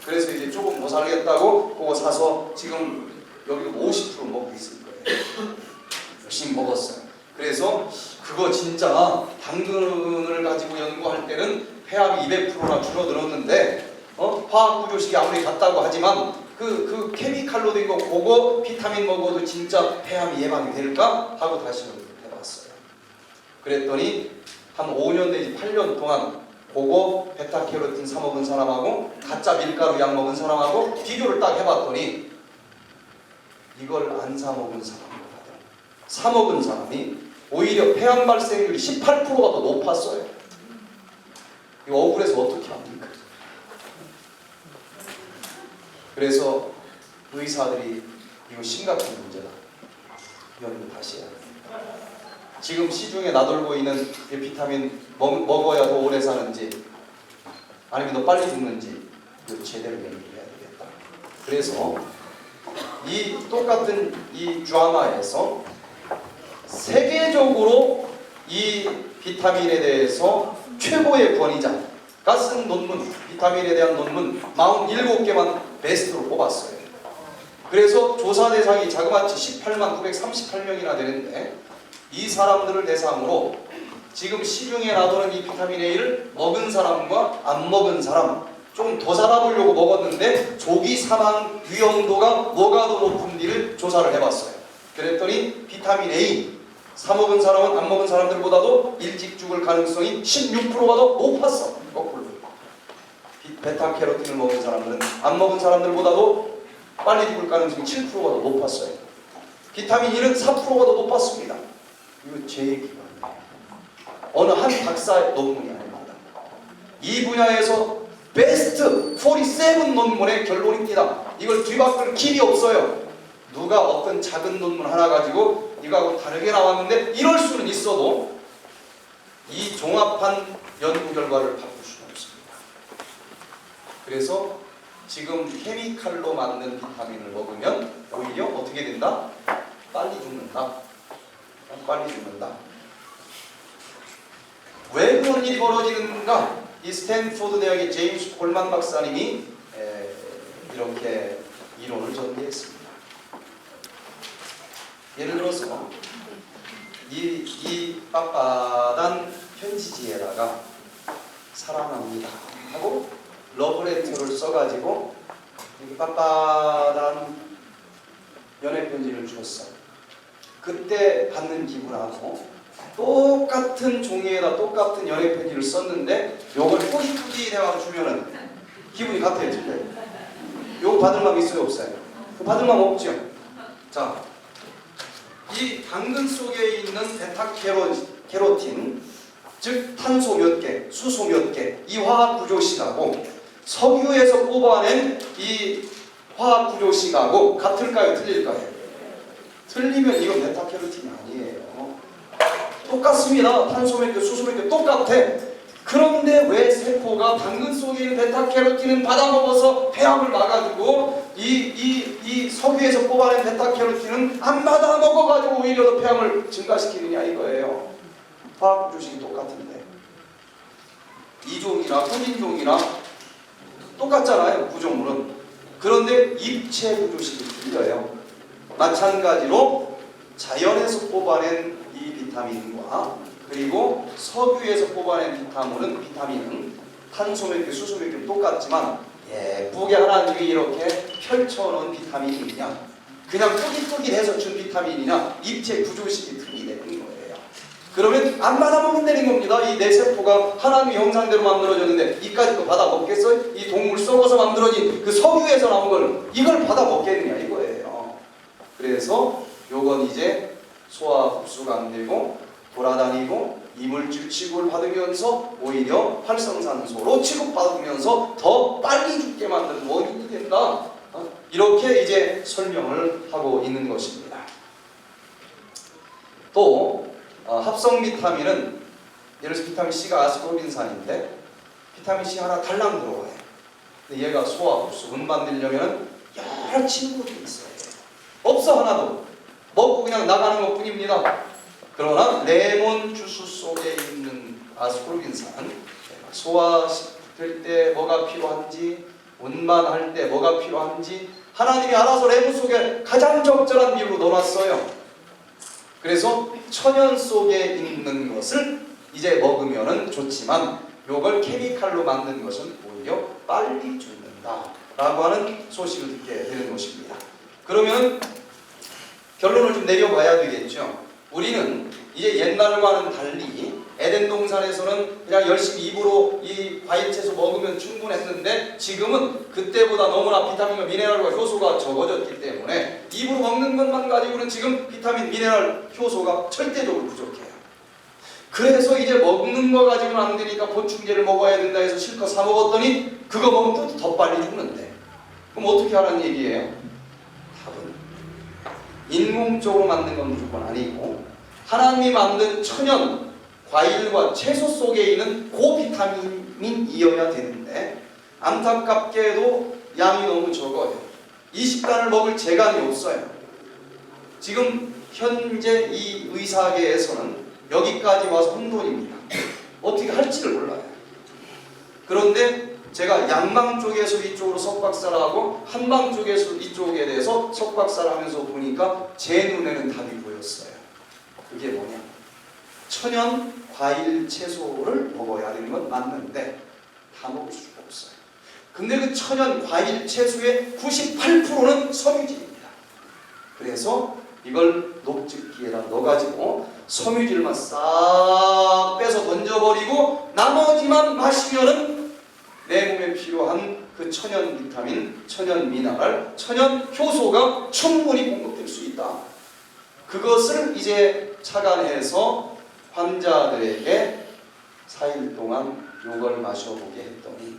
그래서 이제 조금 더 살겠다고 그거 사서 지금 여기 50% 먹고 있을 거예요. 열심히 먹었어요. 그래서 그거 진짜 당근을 가지고 연구할 때는 폐암이 200%나 줄어들었는데 화학구조식이 아무리 같다고 하지만 그 케미칼로 된 거 그거 비타민 먹어도 진짜 폐암이 예방이 될까? 하고 다시 해봤어요. 그랬더니 한 5년 내지 8년 동안 그거 베타캐로틴 사 먹은 사람하고 가짜 밀가루 약 먹은 사람하고 비교를 딱 해봤더니 이걸 안 사 먹은 사람보다도 사 먹은 사람이 오히려 폐암 발생률이 18%가 더 높았어요. 이거 억울해서 어떻게 합니까? 그래서 의사들이 이거 심각한 문제다. 연구 다시 해야 돼. 지금 시중에 나돌고 있는 비타민 먹어야 더 오래 사는지 아니면 더 빨리 죽는지 이거 제대로 연구해야 되겠다. 그래서 이 똑같은 이 드라마에서 세계적으로 이 비타민에 대해서 최고의 권위자가 쓴 논문, 비타민에 대한 논문 47개만 베스트로 뽑았어요. 그래서 조사 대상이 자그마치 18만 938명이나 되는데 이 사람들을 대상으로 지금 시중에 나오는 이 비타민 A를 먹은 사람과 안 먹은 사람 좀 더 살아보려고 먹었는데 조기 사망 위험도가 뭐가 더 높은지를 조사를 해봤어요. 그랬더니 비타민 A 사 먹은 사람은 안 먹은 사람들보다도 일찍 죽을 가능성이 16%가 더 높았어. 거꾸로. 베타캐로틴을 먹은 사람들은 안 먹은 사람들보다도 빨리 죽을 가능성이 7%가 더 높았어요. 비타민 E는 4%가 더 높았습니다. 이거 제 얘기가 어느 한 박사의 논문이 아닙니다. 이 분야에서 베스트 47 논문의 결론입니다. 이걸 뒤바꿀 길이 없어요. 누가 어떤 작은 논문 하나 가지고 이거하고 다르게 나왔는데 이럴 수는 있어도 이 종합한 연구 결과를 바꿀 수는 없습니다. 그래서 지금 케미칼로 만든 비타민을 먹으면 오히려 어떻게 된다? 빨리 죽는다. 빨리 죽는다. 왜 그런 일이 벌어지는가? 이 스탠포드 대학의 제임스 콜만 박사님이 이렇게 이론을 전개했습니다. 예를 들어서 이 빳빳한 편지지에다가 사랑합니다 하고 러브레터를 써가지고 이 빳빳한 연애 편지를 줬어요. 그때 받는 기분하고 똑같은 종이에다 똑같은 연애 편지를 썼는데 요걸 꾸깃꾸깃 해가지고 주면은 기분이 같아요, 틀려요? 요거 받을 마음 있어요, 없어요? 그 받을 마음 없죠? 자, 이 당근 속에 있는 베타캐로틴, 즉 탄소 몇 개, 수소 몇 개, 이 화학 구조식하고 석유에서 뽑아낸 이 화학 구조식하고 같을까요, 틀릴까요? 틀리면 이건 베타캐로틴이 아니에요. 똑같습니다. 탄소 몇 개, 수소 몇 개 똑같아. 그런데 왜 세포가 당근 속에 있는 베타캐로틴은 받아먹어서 폐암을 막아주고 이 석유에서 뽑아낸 베타캐로틴은 안 받아먹어가지고 오히려 더 폐암을 증가시키느냐 이거예요. 화학 구조식이 똑같은데 이종이나 후진종이나 똑같잖아요, 구조물은. 그런데 입체 구조식이 틀려요. 마찬가지로 자연에서 뽑아낸 이 비타민과 그리고 석유에서 뽑아낸 비타민은 탄소 몇 개, 수소 몇 개 똑같지만 예쁘게 하나님이 이렇게 펼쳐놓은 비타민이냐 그냥 꾸깃꾸깃해서 준 비타민이냐 입체 구조식이 틀리는 거예요. 그러면 안 받아먹으면 되는 겁니다. 이 내 세포가 하나님의 형상대로 만들어졌는데 이까지 거 받아 먹겠어요? 이 동물 썩어서 만들어진 그 석유에서 나온 걸 이걸 받아 먹겠느냐 이거예요. 그래서 요건 이제 소화 흡수가 안 되고 돌아다니고 이물질 취급을 받으면서 오히려 활성산소로 취급받으면서 더 빨리 죽게 만드는 원인이 된다. 이렇게 이제 설명을 하고 있는 것입니다. 또 합성 비타민은 예를 들어서 비타민 C가 아스코르빈산인데 비타민 C 하나 달랑 들어와요. 근데 얘가 소화 흡수 운반되려면 여러 친구들이 있어요. 없어 하나도. 먹고 그냥 나가는 것 뿐입니다. 그러나 레몬 주스 속에 있는 아스코르빈산 소화될 때 뭐가 필요한지 운반할 때 뭐가 필요한지 하나님이 알아서 레몬 속에 가장 적절한 비율로 넣어놨어요. 그래서 천연 속에 있는 것을 이제 먹으면 좋지만 요걸 케미칼로 만든 것은 오히려 빨리 죽는다 라고 하는 소식을 듣게 되는 것입니다. 그러면 결론을 좀 내려봐야 되겠죠. 우리는 이제 옛날과는 달리 에덴 동산에서는 그냥 열심히 입으로 이 과일 채소 먹으면 충분했는데 지금은 그때보다 너무나 비타민과 미네랄과 효소가 적어졌기 때문에 입으로 먹는 것만 가지고는 지금 비타민, 미네랄, 효소가 절대적으로 부족해요. 그래서 이제 먹는 거 가지고는 안 되니까 보충제를 먹어야 된다 해서 실컷 사 먹었더니 그거 먹으면 또 더 빨리 죽는데 그럼 어떻게 하라는 얘기예요? 답은 인공적으로 만든 건 무조건 아니고 하나님이 만든 천연 과일과 채소 속에 있는 고비타민이어야 되는데 안타깝게도 양이 너무 적어요. 이 식단을 먹을 재간이 없어요. 지금 현재 이 의사계에서는 여기까지 와서 혼돈입니다. 어떻게 할지를 몰라요. 그런데 제가 양방 쪽에서 이쪽으로 석박사를 하고 한방 쪽에서 이쪽에 대해서 석박사를 하면서 보니까 제 눈에는 답이 보였어요. 그게 뭐냐? 천연 과일 채소를 먹어야 되는 건 맞는데 다 먹을 수가 없어요. 근데 그 천연 과일 채소의 98%는 섬유질입니다. 그래서 이걸 녹즙기에다 넣어가지고 섬유질만 싹 빼서 던져버리고 나머지만 마시면은 내 몸에 필요한 그 천연 비타민, 천연 미네랄, 천연 효소가 충분히 공급될 수 있다. 그것을 이제 착안해서 환자들에게 4일 동안 요걸 마셔보게 했더니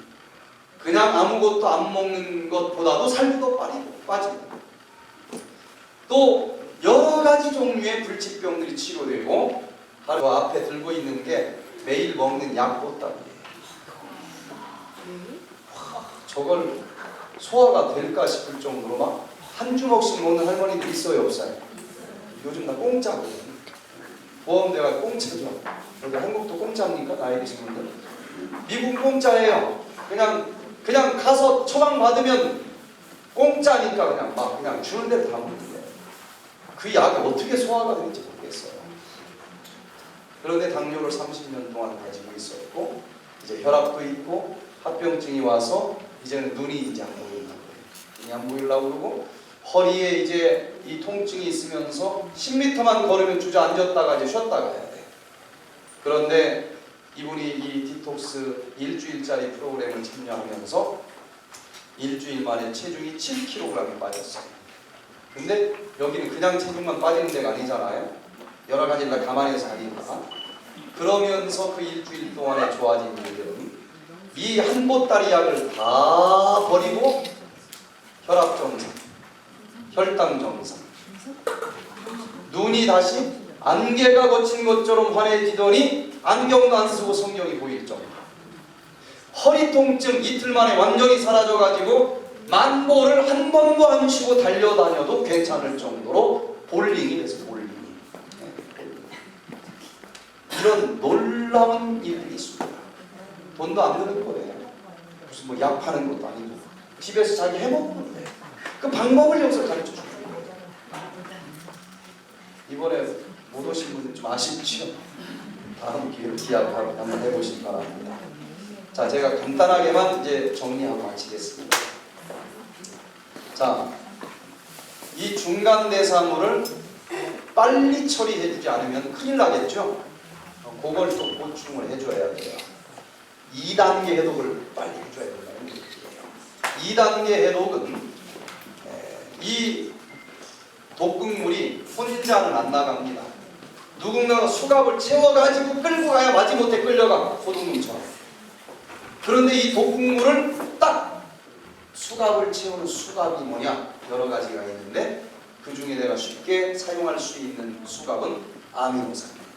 그냥 아무것도 안 먹는 것보다도 살도 더 빠지고 또 여러 가지 종류의 불치병들이 치료되고 바로 앞에 들고 있는 게 매일 먹는 약보따리예요. 저걸 소화가 될까 싶을 정도로 막 한 주먹씩 먹는 할머니들 있어요, 없어요? 요즘 다 공짜거든요. 보험대가 공짜죠. 여기 한국도 공짜입니까? 나이 드신 분들? 미국 공짜예요. 그냥 가서 처방 받으면 공짜니까 그냥 주는 대로 다 먹는데 그 약이 어떻게 소화가 되는지 모르겠어요. 그런데 당뇨를 30년 동안 가지고 있었고 이제 혈압도 있고 합병증이 와서 이제는 눈이 이제 안 보이려고 그래요. 눈이 안 보이려고 그러고 허리에 이제 이 통증이 있으면서 10m만 걸으면 주저앉았다가 이제 쉬었다가 해야 돼. 그런데 이분이 이 디톡스 일주일짜리 프로그램을 참여하면서 일주일 만에 체중이 7kg이 빠졌어요. 근데 여기는 그냥 체중만 빠지는 데가 아니잖아요. 여러 가지를 다 감안해서 하니까. 그러면서 그 일주일 동안에 좋아진 일들은 이 한 보따리 약을 다 버리고 혈압 정상, 혈당 정상, 눈이 다시 안개가 거친 것처럼 환해지더니 안경도 안 쓰고 성경이 보일 정도. 허리 통증 이틀 만에 완전히 사라져가지고 만보를 한 번도 안 쉬고 달려다녀도 괜찮을 정도로 볼링이 돼서 볼링이. 이런 놀라운 일들이 있습니다. 돈도 안 드는 거예요. 무슨 뭐 약 파는 것도 아니고 집에서 자기 해먹는 거예요. 그 방법을 여기서 가르쳐 주는 거예요. 이번에 못 오신 분들 좀 아쉽죠? 다음 기회로 기약하고 한번 해보시기 바랍니다. 자, 제가 간단하게만 이제 정리하고 마치겠습니다. 자, 이 중간 대사물을 빨리 처리해주지 않으면 큰일 나겠죠? 그걸 또 보충을 해줘야 돼요. 2단계 해독을 빨리 해줘야 된다는 얘기예요. 2단계 해독은 이 독극물이 혼자는 안 나갑니다. 누군가가 수갑을 채워가지고 끌고 가야 마지못해 끌려가, 호동님처럼. 그런데 이 독극물을 딱 수갑을 채우는 수갑이 뭐냐? 여러 가지가 있는데 그 중에 내가 쉽게 사용할 수 있는 수갑은 아미노산입니다.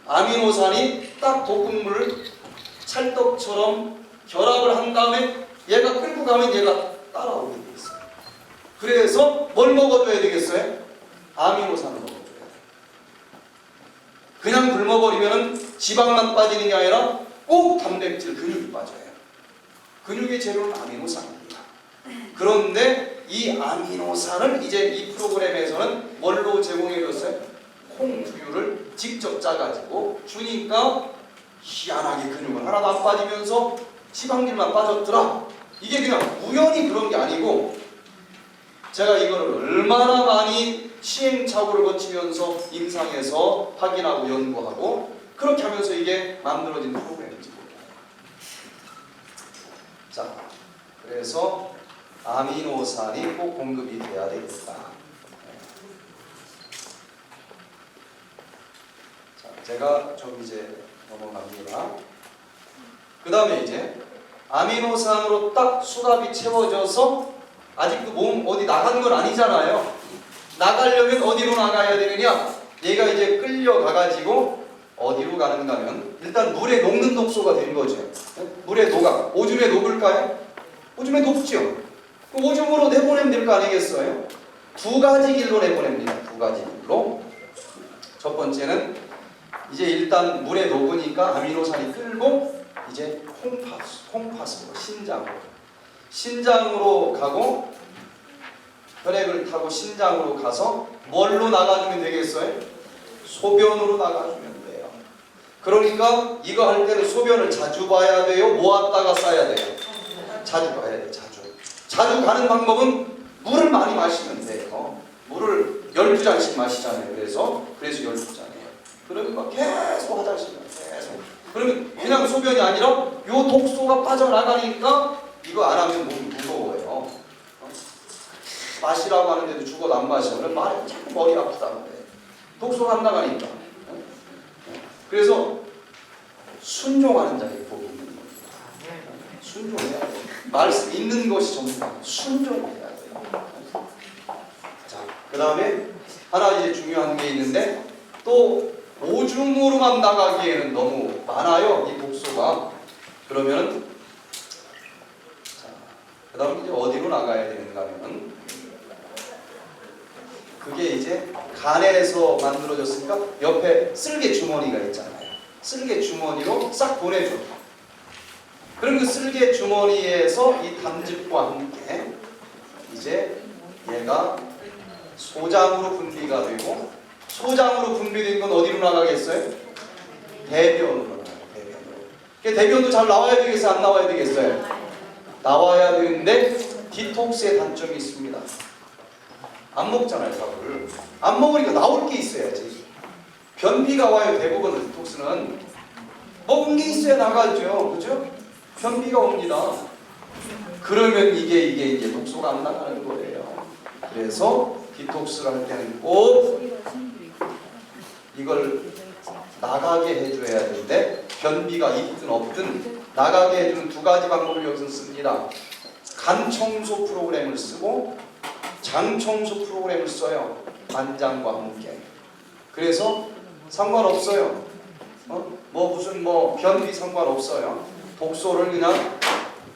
아미노산이 딱 독극물을 찰떡처럼 결합을 한 다음에 얘가 끌고 가면 얘가 따라오게 돼 있어요. 그래서 뭘 먹어줘야 되겠어요? 아미노산을 먹어줘야 돼요. 그냥 굶어버리면 지방만 빠지는 게 아니라 꼭 단백질, 근육이 빠져요. 근육의 재료는 아미노산입니다. 그런데 이 아미노산을 이제 이 프로그램에서는 뭘로 제공해줬어요? 콩두유를 직접 짜가지고 주니까 희한하게 근육은 하나도 안 빠지면서 지방질만 빠졌더라. 이게 그냥 우연히 그런 게 아니고 제가 이거를 얼마나 많이 시행착오를 거치면서 임상에서 확인하고 연구하고 그렇게 하면서 이게 만들어진 프로그램이지. 자, 그래서 아미노산이 꼭 공급이 돼야 되겠다. 자, 제가 좀 이제 넘어갑니다. 그 다음에 이제 아미노산으로 딱 수갑이 채워져서 아직도 몸 어디 나간 건 아니잖아요. 나가려면 어디로 나가야 되느냐? 얘가 이제 끌려가가지고 어디로 가는가 하면 일단 물에 녹는 독소가 된 거죠. 물에 녹아. 오줌에 녹을까요? 오줌에 녹죠. 그럼 오줌으로 내보내면 될 거 아니겠어요? 두 가지 길로 내보냅니다. 두 가지 길로. 첫 번째는 이제 일단 물에 녹으니까 아미노산이 끌고 이제 콩팥으로 신장으로 가고 혈액을 타고 신장으로 가서 뭘로 나가주면 되겠어요? 소변으로 나가주면 돼요. 그러니까 이거 할 때는 소변을 자주 봐야 돼요? 모았다가 싸야 돼요? 자주 봐야 돼요. 자주 가는 방법은 물을 많이 마시면 돼요. 물을 12잔씩 마시잖아요. 그래서 12잔이에요. 그러니까 계속 화장실 가요. 계속. 그러면 그냥 소변이 아니라 요 독소가 빠져나가니까 이거 안 하면 몸이 무거워요. 마시라고 하는데도 죽어도 안 마셔. 그럼 말이 자꾸 머리 아프다는데 독소가 안 나가니까. 그래서 순종하는 자에게 복이 있는 겁니다. 순종해야 돼요. 말씀 있는 것이 전부다. 순종해야 돼요. 자, 그 다음에 하나 이제 중요한 게 있는데 또 오줌으로만 나가기에는 너무 많아요. 이 독소가. 그러면은 그 다음 이제 어디로 나가야 되는가 하면 그게 이제 간에서 만들어졌으니까 옆에 쓸개 주머니가 있잖아요. 쓸개 주머니로 싹 보내줘. 그럼 그 쓸개 주머니에서 이 담즙과 함께 이제 얘가 소장으로 분비가 되고 소장으로 분비된 건 어디로 나가겠어요? 대변으로 나가요. 대변도 잘 나와야 되겠어요? 안 나와야 되겠어요? 나와야 되는데 디톡스의 단점이 있습니다. 안 먹잖아요, 밥을. 안 먹으니까 나올 게 있어야지. 변비가 와요. 대부분 디톡스는 먹은 게 있어야 나가죠, 그죠? 변비가 옵니다. 그러면 이게 이제 독소가 안 나가는 거예요. 그래서 디톡스를 할 때는 꼭 이걸 나가게 해줘야 되는데 변비가 있든 없든 나가게 해주는 두 가지 방법을 여기서 씁니다. 간 청소 프로그램을 쓰고 장 청소 프로그램을 써요. 간장과 함께. 그래서 상관없어요. 무슨 변비 상관없어요. 독소를 그냥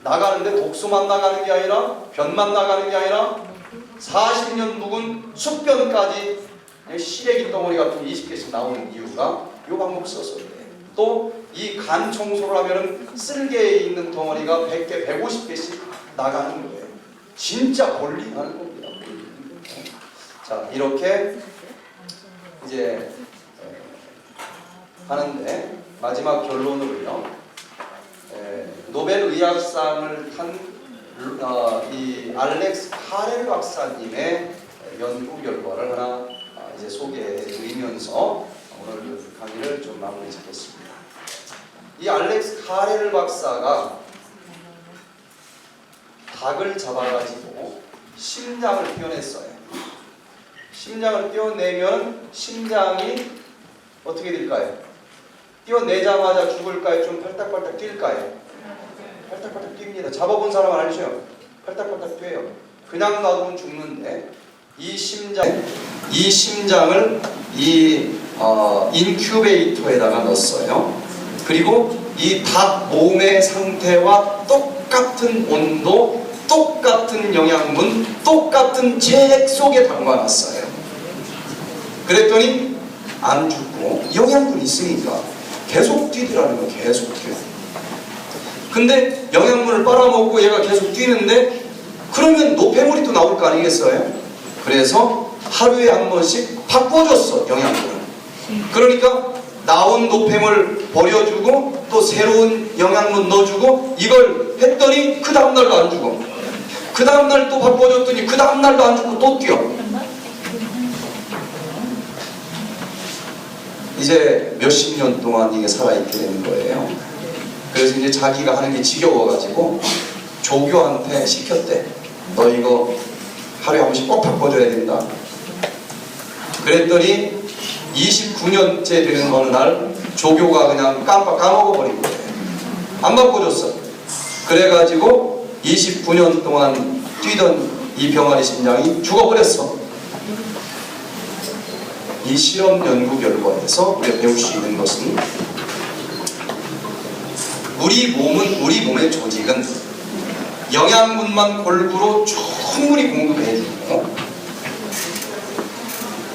나가는데 독소만 나가는 게 아니라 변만 나가는 게 아니라 40년 묵은 숙변까지 시래기 덩어리 같은 20개씩 나오는 이유가 이 방법을 써서 그래요. 또 이 간 청소를 하면은 쓸개에 있는 덩어리가 100개, 150개씩 나가는 거예요. 진짜 볼링하는 겁니다. 자, 이렇게 이제 하는데 마지막 결론으로요. 노벨 의학상을 탄 이 알렉스 카렐 박사님의 연구 결과를 하나 이제 소개해 드리면서 오늘 강의를 좀 마무리 짓겠습니다. 이 알렉스 카렐 박사가 닭을 잡아가지고 심장을 떼어냈어요. 심장을 떼어내면 심장이 어떻게 될까요? 떼어내자마자 죽을까요? 좀 팔딱팔딱 뛸까요? 팔딱팔딱 뜁니다. 잡아본 사람은 알죠? 팔딱팔딱 뛰어요. 그냥 놔두면 죽는데 이 심장을 인큐베이터에다가 넣었어요. 그리고 이 닭 몸의 상태와 똑같은 온도, 똑같은 영양분, 똑같은 책 속에 담아놨어요. 그랬더니 안 죽고 영양분 있으니까 계속 뛰더라는 거. 계속 뛰어. 근데 영양분을 빨아먹고 얘가 계속 뛰는데 그러면 노폐물이 또 나올 거 아니겠어요? 그래서 하루에 한 번씩 바꿔줬어, 영양분을. 그러니까 나온 노폐물 버려주고 또 새로운 영양분 넣어주고 이걸 했더니 그 다음날도 안 죽어. 그 다음날 또 바꿔줬더니 그 다음날도 안 죽고 또 뛰어. 이제 몇십 년 동안 이게 살아있게 되는 거예요. 그래서 이제 자기가 하는 게 지겨워가지고 조교한테 시켰대. 너 이거 하루에 한 번씩 꼭 바꿔줘야 된다. 그랬더니 29년째 되는 어느 날 조교가 그냥 깜빡 까먹어버린 거예요. 안 바꿔줬어. 그래가지고 29년 동안 뛰던 이 병아리 심장이 죽어버렸어. 이 실험 연구 결과에서 우리가 배울 수 있는 것은 우리 몸의 조직은 영양분만 골고루 충분히 공급해주고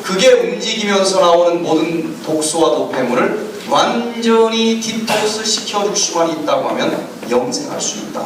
그게 움직이면서 나오는 모든 독소와 노폐물을 완전히 디톡스 시켜줄 수만 있다고 하면 영생할 수 있다.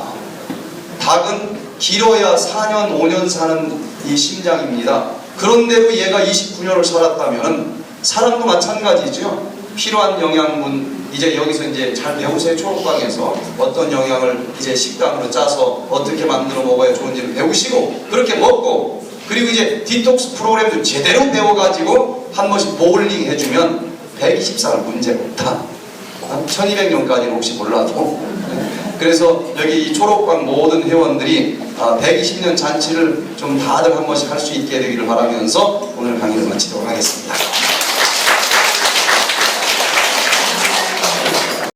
닭은 길어야 4년, 5년 사는 이 심장입니다. 그런데도 얘가 29년을 살았다면 사람도 마찬가지죠. 필요한 영양분, 이제 여기서 이제 잘 배우세요. 초록방에서 어떤 영양을 이제 식단으로 짜서 어떻게 만들어 먹어야 좋은지를 배우시고 그렇게 먹고, 그리고 이제 디톡스 프로그램도 제대로 배워가지고 한 번씩 보울링 해주면 120살 문제가 없다. 1200년까지는 혹시 몰라도. 그래서 여기 이 초록방 모든 회원들이 120년 잔치를 좀 다들 한 번씩 할 수 있게 되기를 바라면서 오늘 강의를 마칩니다.